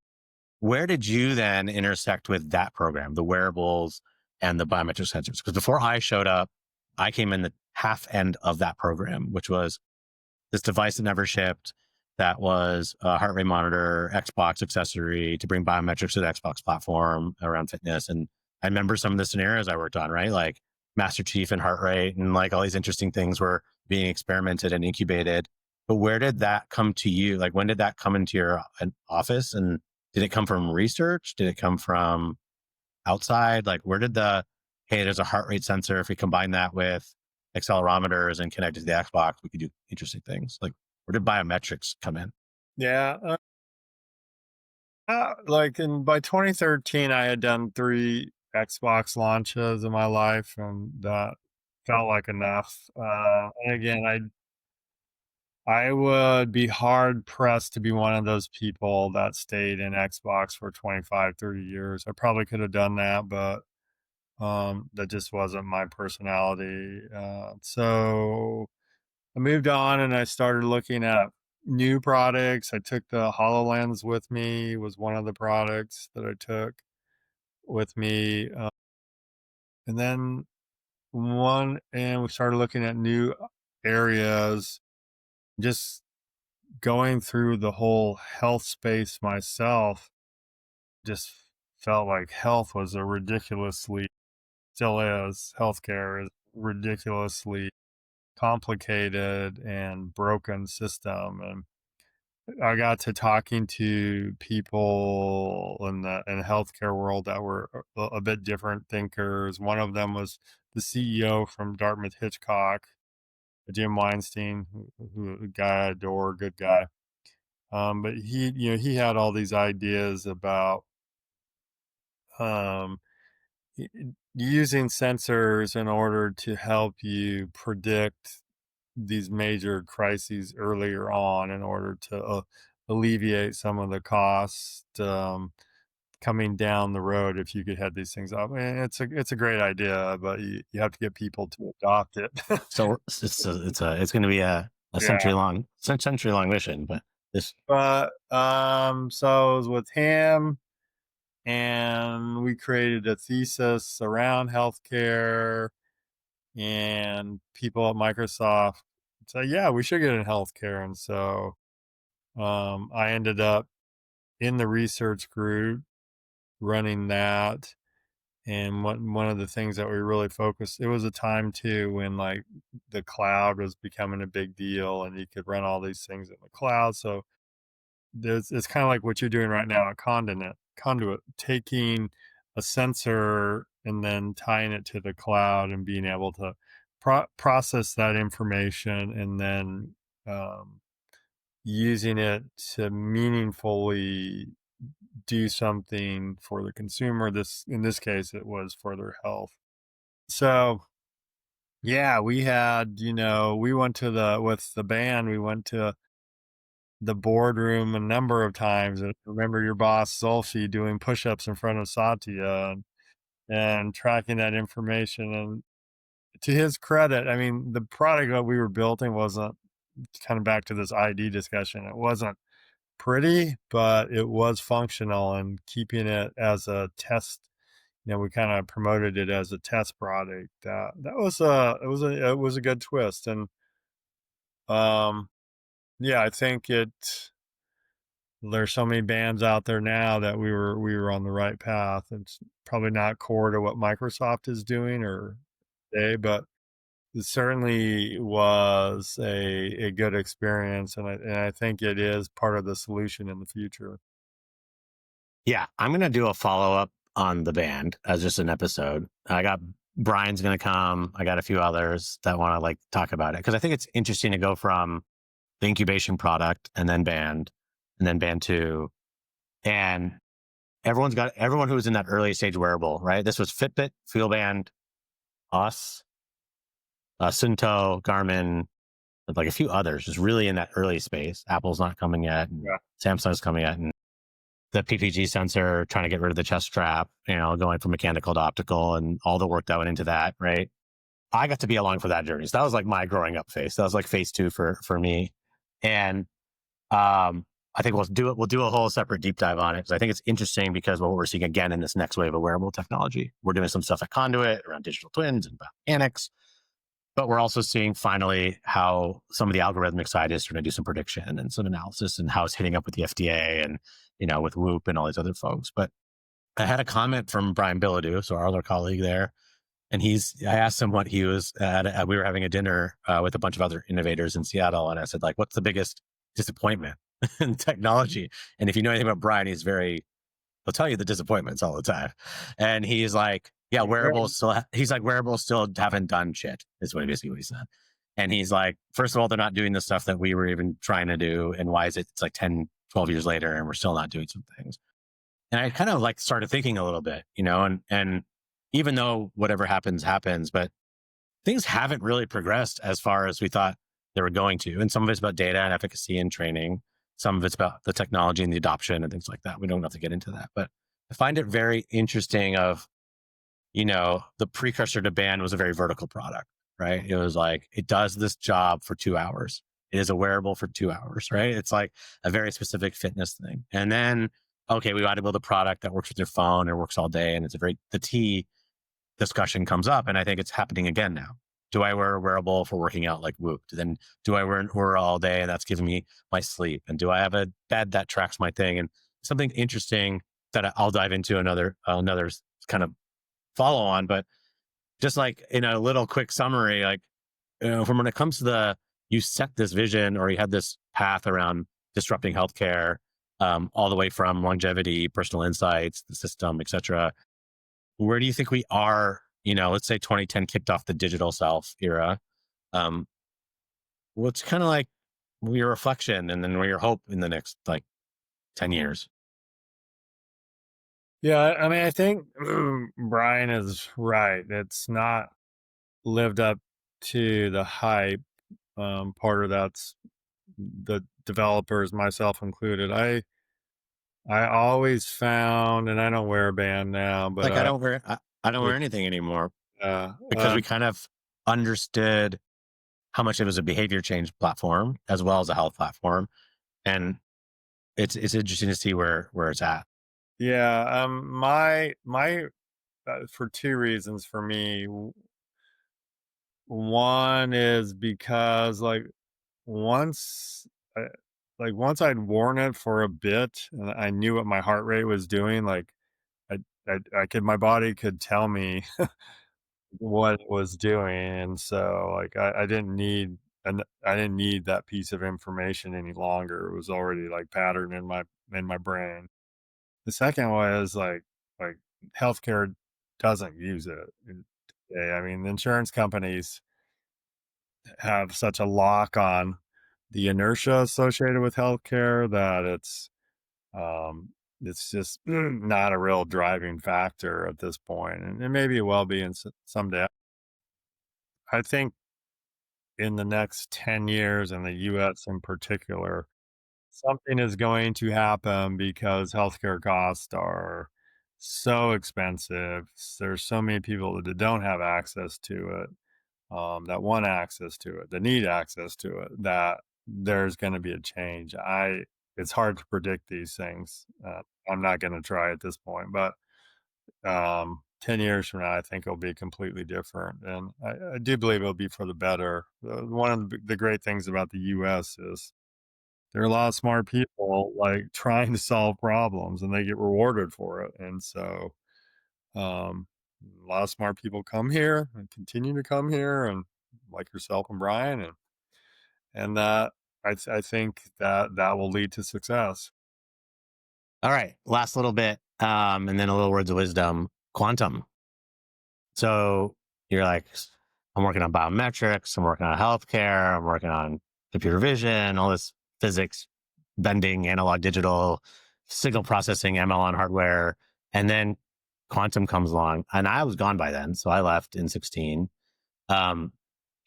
Where did you then intersect with that program, the wearables and the biometric sensors? Because before I showed up, I came in half end of that program, which was this device that never shipped, that was a heart rate monitor, Xbox accessory to bring biometrics to the Xbox platform around fitness. And I remember some of the scenarios I worked on, right? Like Master Chief and heart rate, and like all these interesting things were being experimented and incubated. But where did that come to you? Like, when did that come into your office? And did it come from research? Did it come from outside? Like, where did hey, there's a heart rate sensor. If we combine that with accelerometers and connect it to the Xbox, we could do interesting things. Like, where did biometrics come in? Yeah. Like by 2013, I had done 3 Xbox launches in my life, and that felt like enough. And again, I would be hard pressed to be one of those people that stayed in Xbox for 25, 30 years. I probably could have done that, but that just wasn't my personality. So I moved on and I started looking at new products. I took the HoloLens with me, was one of the products that I took with me. And then and we started looking at new areas, just going through the whole health space myself, just felt like health was a ridiculously, still is, healthcare is ridiculously complicated and broken system. And I got to talking to people in the healthcare world that were a bit different thinkers. One of them was the CEO from Dartmouth Hitchcock, Jim Weinstein, a guy I adore, good guy. But he had all these ideas about um, using sensors in order to help you predict these major crises earlier on in order to alleviate some of the cost coming down the road if you could head these things up. And it's a great idea, but you have to get people to adopt it. So it's going to be a Yeah. century long mission. But this, But so it was with him, and we created a thesis around healthcare, and people at Microsoft said, yeah, we should get in healthcare. And so I ended up in the research group running that. And one of the things that we really focused, it was a time too when like the cloud was becoming a big deal and you could run all these things in the cloud. So it's kind of like what you're doing right now, a conduit, taking a sensor and then tying it to the cloud and being able to process that information, and then um, using it to meaningfully do something for the consumer. In this case, it was for their health. So yeah, we went to with the band, we went to the boardroom a number of times. And remember your boss Zulfi doing push-ups in front of Satya, and tracking that information. And to his credit, I mean, the product that we were building wasn't, kind of back to this ID discussion, it wasn't pretty, but it was functional, and keeping it as a test, we kind of promoted it as a test product. That was it was a good twist. And um yeah, I think there's so many bands out there now that we were on the right path. It's probably not core to what Microsoft is doing or but it certainly was a good experience, and I think it is part of the solution in the future. yeah, I'm going to do a follow up on the band as just an episode. I got Brian's going to come. I got a few others that want to like talk about it because I think it's interesting to go from the incubation product and then band two, and everyone who was in that early stage wearable, right? This was Fitbit, Feelband, us, Sunto, Garmin, like a few others, just really in that early space. Apple's not coming yet, and Yeah. Samsung's coming yet, and the PPG sensor, trying to get rid of the chest strap, going from mechanical to optical, and all the work that went into that, right? I got to be along for that journey. So that was like my growing up phase. That was like phase two for me, and I think we'll do a whole separate deep dive on it because I think it's interesting because what we're seeing again in this next wave of wearable technology, we're doing some stuff at Conduit around digital twins and biomechanics. But we're also seeing finally how some of the algorithmic side is trying to do some prediction and some analysis and how it's hitting up with the FDA and, with Whoop and all these other folks. But I had a comment from Brian Bilodeau, so our other colleague there, and I asked him what he was at. We were having a dinner with a bunch of other innovators in Seattle. And I said, like, what's the biggest disappointment in technology? And if you know anything about Brian, he'll tell you the disappointments all the time. And he's like, yeah, wearables still haven't done shit, is what he said. And he's like, first of all, they're not doing the stuff that we were even trying to do. And why is it's like 10, 12 years later and we're still not doing some things? And I kind of like started thinking a little bit, and even though whatever happens, but things haven't really progressed as far as we thought they were going to. And some of it's about data and efficacy and training. Some of it's about the technology and the adoption and things like that. We don't have to get into that, but I find it very interesting the precursor to band was a very vertical product, right? It was like, it does this job for 2 hours. It is a wearable for 2 hours, right? It's like a very specific fitness thing. And then, okay, we got to build a product that works with your phone and works all day. And the T discussion comes up. And I think it's happening again now. Do I wear a wearable for working out like Whoop? Then do I wear an Oura all day and that's giving me my sleep? And do I have a bed that tracks my thing? And something interesting that I'll dive into another kind of follow on, but just like in a little quick summary, like, from when it comes to you set this vision or you had this path around disrupting healthcare, all the way from longevity, personal insights, the system, et cetera. Where do you think we are? Let's say 2010 kicked off the digital self era. What's kind of like your reflection and then your hope in the next like 10 years? Yeah, I mean, I think Brian is right. It's not lived up to the hype. Part of that's the developers, myself included. I always found, and I don't wear a band now, but Like I don't wear anything anymore uh, because uh, we kind of understood how much it was a behavior change platform as well as a health platform. And it's interesting to see where it's at. yeah, my for two reasons for me. One is because once I, once I'd worn it for a bit and I knew what my heart rate was doing, I could my body could tell me what it was doing, and so I didn't need that piece of information any longer. It was already like patterned in my brain. The second was like healthcare doesn't use it today. I mean, the insurance companies have such a lock on the inertia associated with healthcare that it's just not a real driving factor at this point, and maybe it will be in someday. I think in the next 10 years in the US in particular, something is going to happen because healthcare costs are so expensive. There's so many people that don't have access to it, that want access to it, that need access to it, that there's going to be a change. It's hard to predict these things. I'm not going to try at this point, but 10 years from now, I think it'll be completely different. And I do believe it'll be for the better. One of the great things about the US is there are a lot of smart people like trying to solve problems and they get rewarded for it. And so, a lot of smart people come here and continue to come here and like yourself and Brian and that I think that that will lead to success. All right. Last little bit. And then a little words of wisdom. Quantum. So you're like, I'm working on biometrics, I'm working on healthcare, I'm working on computer vision, all this physics, bending, analog, digital, signal processing, ML on hardware. And then quantum comes along. And I was gone by then. So I left in 16. Can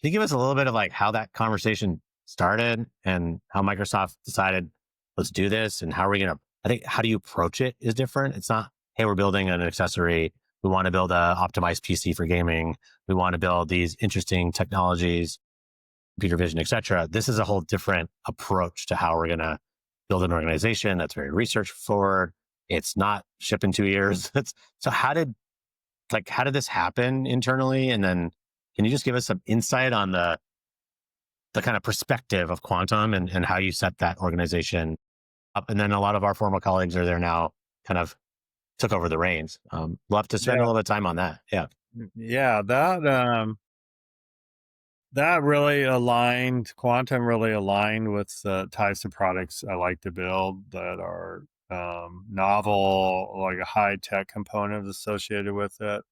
you give us a little bit of like how that conversation started and how Microsoft decided, let's do this? And how are we going to, I think, how do you approach it is different. It's not, hey, we're building an accessory. We want to build a optimized PC for gaming. We want to build these interesting technologies, computer vision, et cetera. This is a whole different approach to how we're going to build an organization that's very research forward. It's not ship in 2 years. So how did this happen internally? And then Can you just give us some insight on the kind of perspective of quantum and how you set that organization up? And then a lot of our former colleagues are there now, kind of took over the reins. Love to spend a Yeah. little bit of time on that. Yeah. Yeah, that really aligned, quantum really aligned with the types of products I like to build that are novel, like a high tech component associated with it.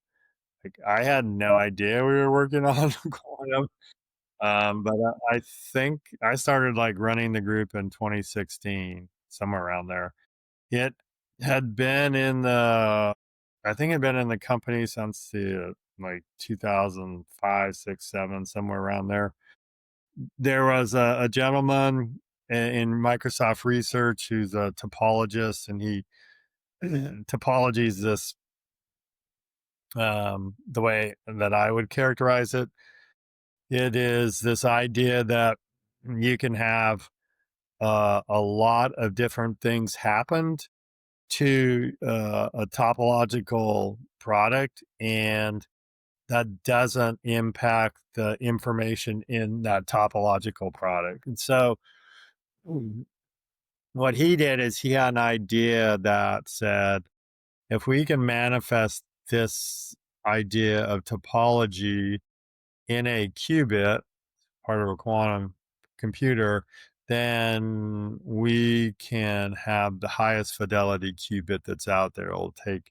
Like I had no idea we were working on quantum, but I think I started like running the group in 2016, somewhere around there. It had been in the, I think it had been in the company since the like 2005, 6, 7, somewhere around there. There was a gentleman in Microsoft Research who's a topologist, and he topology is this the way that I would characterize it. It is this idea that you can have a lot of different things happened to a topological product, and that doesn't impact the information in that topological product. And so, mm, what he did is he had an idea that said, if we can manifest this idea of topology in a qubit, part of a quantum computer, then we can have the highest fidelity qubit that's out there. It'll take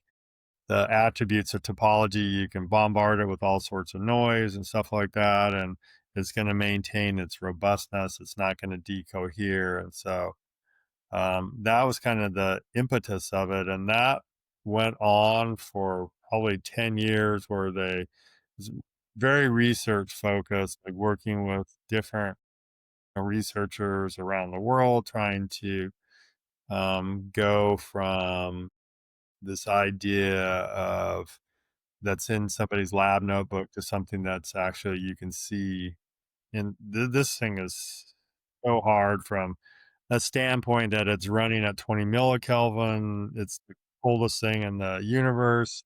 the attributes of topology, you can bombard it with all sorts of noise and stuff like that, and it's going to maintain its robustness. It's not going to decohere. And so that was kind of the impetus of it. And that went on for probably 10 years, where they was very research focused, like working with different researchers around the world, trying to go from this idea of that's in somebody's lab notebook to something that's actually you can see. And this thing is so hard from a standpoint that it's running at 20 millikelvin. It's the coldest thing in the universe.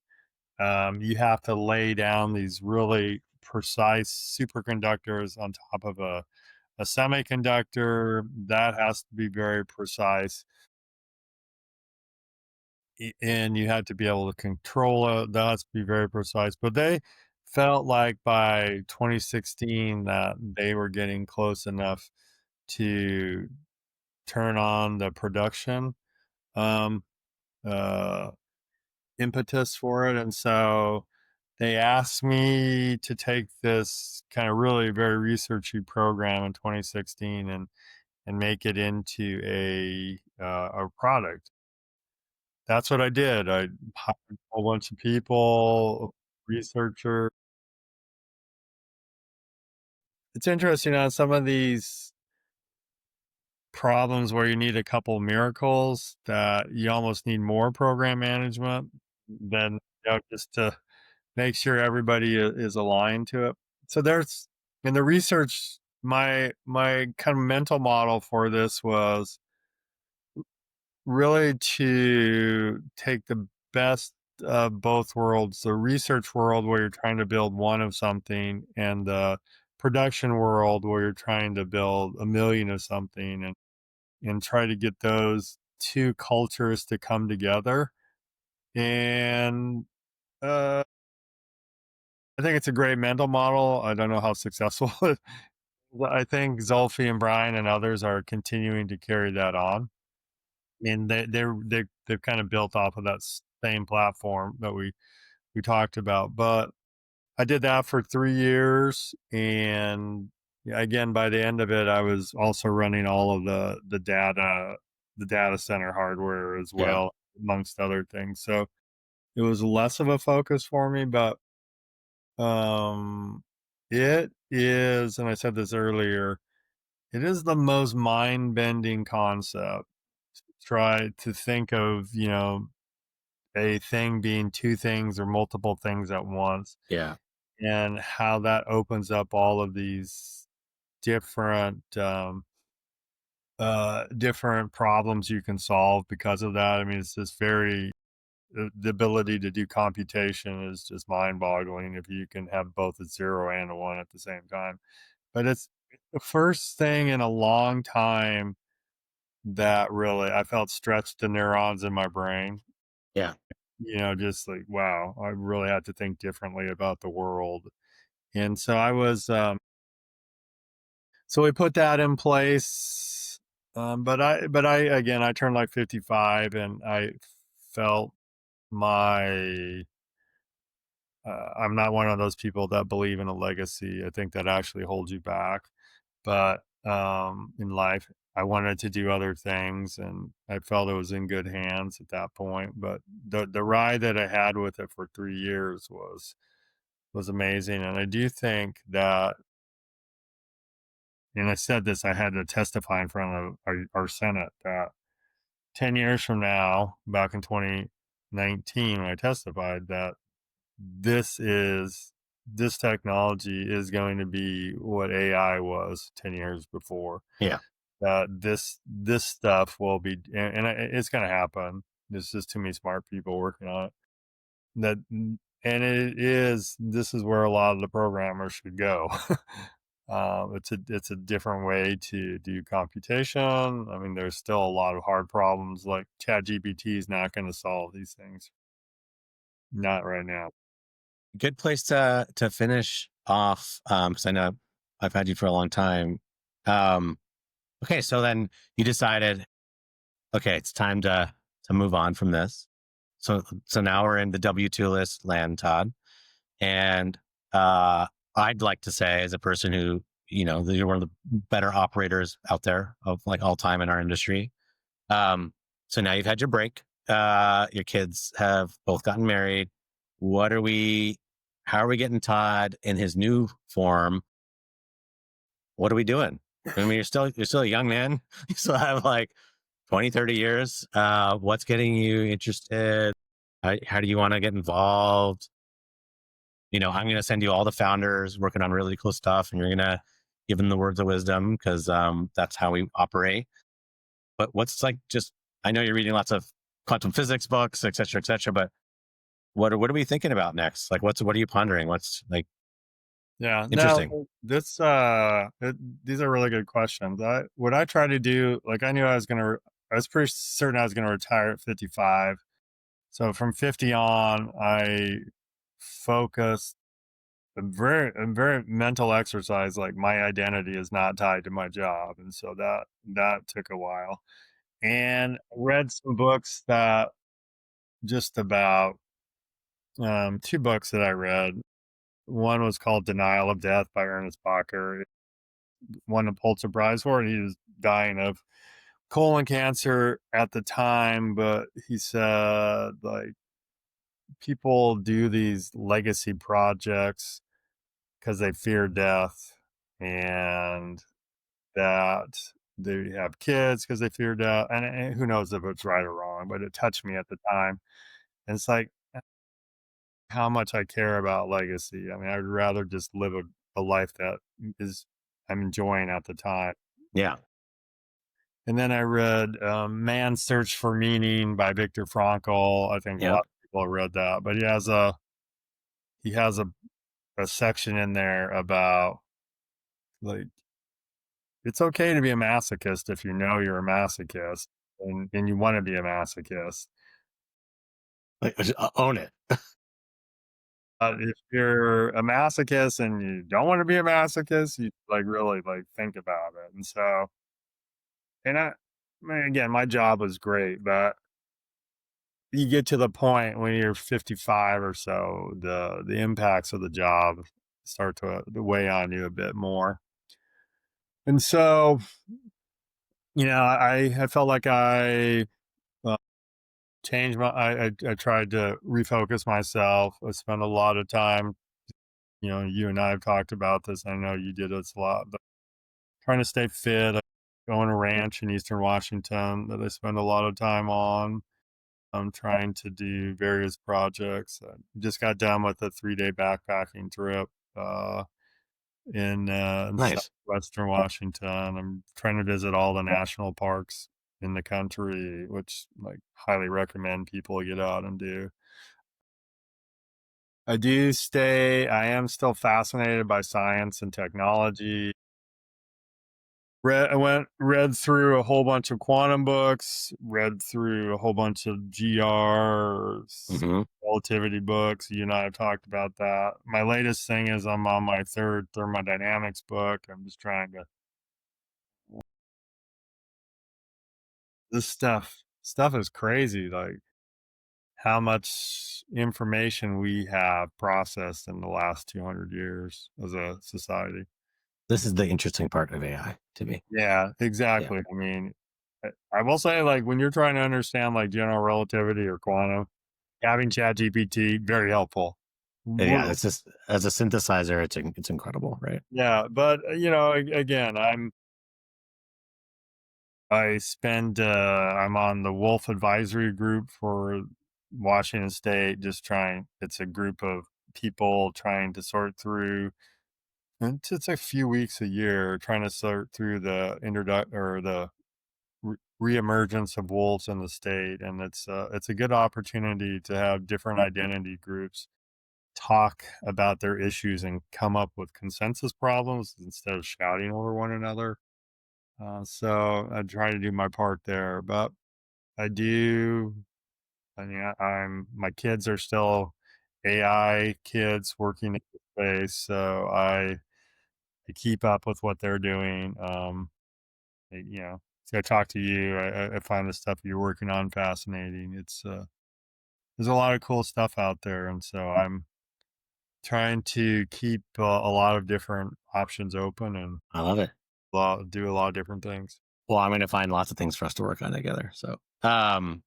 You have to lay down these really precise superconductors on top of a semiconductor that has to be very precise, and you had to be able to control it. That has to be very precise. But they felt like by 2016 that they were getting close enough to turn on the production um, uh, impetus for it. And so they asked me to take this kind of really very researchy program in 2016 and make it into a product. That's what I did. I hired a whole bunch of people, researcher. It's interesting on some of these problems where you need a couple miracles that you almost need more program management than, just to make sure everybody is aligned to it. So there's in the research, my kind of mental model for this was really to take the best of both worlds, the research world where you're trying to build one of something, and the production world where you're trying to build a million of something, and try to get those two cultures to come together. And I think it's a great mental model. I don't know how successful it is. I think Zolfi and Brian and others are continuing to carry that on. And they've kind of built off of that same platform that we talked about. But I did that for 3 years, and yeah, again, by the end of it, I was also running all of the data center hardware as Yeah. well, amongst other things. So it was less of a focus for me, but um, it is, and I said this earlier, it is the most mind bending concept. Try to think of, a thing being two things or multiple things at once, Yeah. and how that opens up all of these different different problems you can solve because of that. I mean, it's just very the ability to do computation is just mind-boggling if you can have both a 0 and a 1 at the same time. But it's the first thing in a long time that really I felt stretched the neurons in my brain. Yeah. Just like, wow, I really had to think differently about the world. And so I was, so we put that in place. Again, I turned like 55 and I felt my, I'm not one of those people that believe in a legacy. I think that actually holds you back. But in life, I wanted to do other things and I felt it was in good hands at that point. But the ride that I had with it for 3 years was amazing. And I do think that, and I said this, I had to testify in front of our Senate that 10 years from now, back in 2019, when I testified, that this is this technology is going to be what AI was 10 years before. Yeah. This stuff will be, it's going to happen. There's just too many smart people working on it. That and it is this is where a lot of the programmers should go. It's a different way to do computation. I mean, there's still a lot of hard problems like ChatGPT is not going to solve these things. Not right now. Good place to finish off, because I know I've had you for a long time. Um, okay, so then you decided, okay, it's time to move on from this. So now we're in the W-2 list land, Todd. And I'd like to say, as a person who, you're one of the better operators out there of like all time in our industry. So now you've had your break. Your kids have both gotten married. What are we, how are we getting Todd in his new form? What are we doing? I mean, you're still a young man. You still have like 20, 30 years. What's getting you interested? How do you want to get involved? I'm going to send you all the founders working on really cool stuff, and you're going to give them the words of wisdom because that's how we operate. But what's like just, I know you're reading lots of quantum physics books, et cetera, but what are we thinking about next? Like, what are you pondering? What's like Yeah, interesting? no, these are really good questions. What I try to do, like I knew I was pretty certain I was gonna retire at 55. So from 50 on, I focused a very mental exercise. Like my identity is not tied to my job, and so that took a while. And I read some books that just about two books that I read. One was called Denial of Death by Ernest Bacher. Won a Pulitzer Prize for it. He was dying of colon cancer at the time, but he said like people do these legacy projects because they fear death, and that they have kids because they fear death, and who knows if it's right or wrong, but it touched me at the time. And it's like how much I care about legacy. I mean, I'd rather just live a life that is I'm enjoying at the time. Yeah. And then I read Man's Search for Meaning by Viktor Frankl. I think a lot Yep. of people have read that, but he has a section in there about like it's okay to be a masochist if you know you're a masochist and you want to be a masochist. Like, just own it. If you're a masochist and you don't want to be a masochist, you like really like think about it. And so, I mean, again, my job was great, but you get to the point when you're 55 or so, the impacts of the job start to weigh on you a bit more. And so, I felt like I uh, changed I tried to refocus myself. I spent a lot of time, you and I have talked about this. I know you did this a lot, but trying to stay fit. I own a ranch in Eastern Washington that I spend a lot of time on. I'm trying to do various projects. I just got done with a 3-day backpacking trip in Nice. southwestern Washington. I'm trying to visit all the national parks in the country, which like highly recommend people get out and do. I am still fascinated by science and technology. Read through a whole bunch of quantum books, read through a whole bunch of Hmm. relativity books. You and I have talked about that. My latest thing is I'm on my third thermodynamics book. I'm just trying to this stuff is crazy, like how much information we have processed in the last 200 years as a society. This is the interesting part of AI to me. Yeah, Yeah. exactly. I mean, I will say, like, when you're trying to understand, like, general relativity or quantum, having ChatGPT, very helpful. Yeah, Woo. it's just as a synthesizer, it's incredible, right? Yeah, but, again, I'm on the Wolf Advisory Group for Washington State, just trying it's a group of people trying to sort through and it's a few weeks a year trying to sort through the introduct or the reemergence of wolves in the state, and it's a good opportunity to have different identity groups talk about their issues and come up with consensus problems instead of shouting over one another. So I try to do my part there, but I do. I mean, I'm my kids are still AI kids working in space, so I keep up with what they're doing. So I talk to you. I find the stuff you're working on fascinating. There's a lot of cool stuff out there, and so I'm trying to keep a lot of different options open and I love it. do a lot of different things. Well, I'm going to find lots of things for us to work on together. So,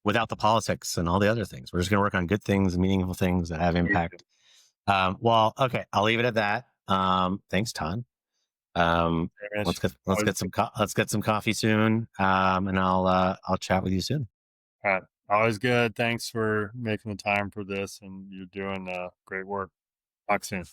without the politics and all the other things, we're just going to work on good things and meaningful things that have impact. Well, okay, I'll leave it at that. Thanks, Todd. Hamish, always Let's get some coffee soon. And I'll chat with you soon. always good. Thanks for making the time for this, and you're doing great work. Talk soon.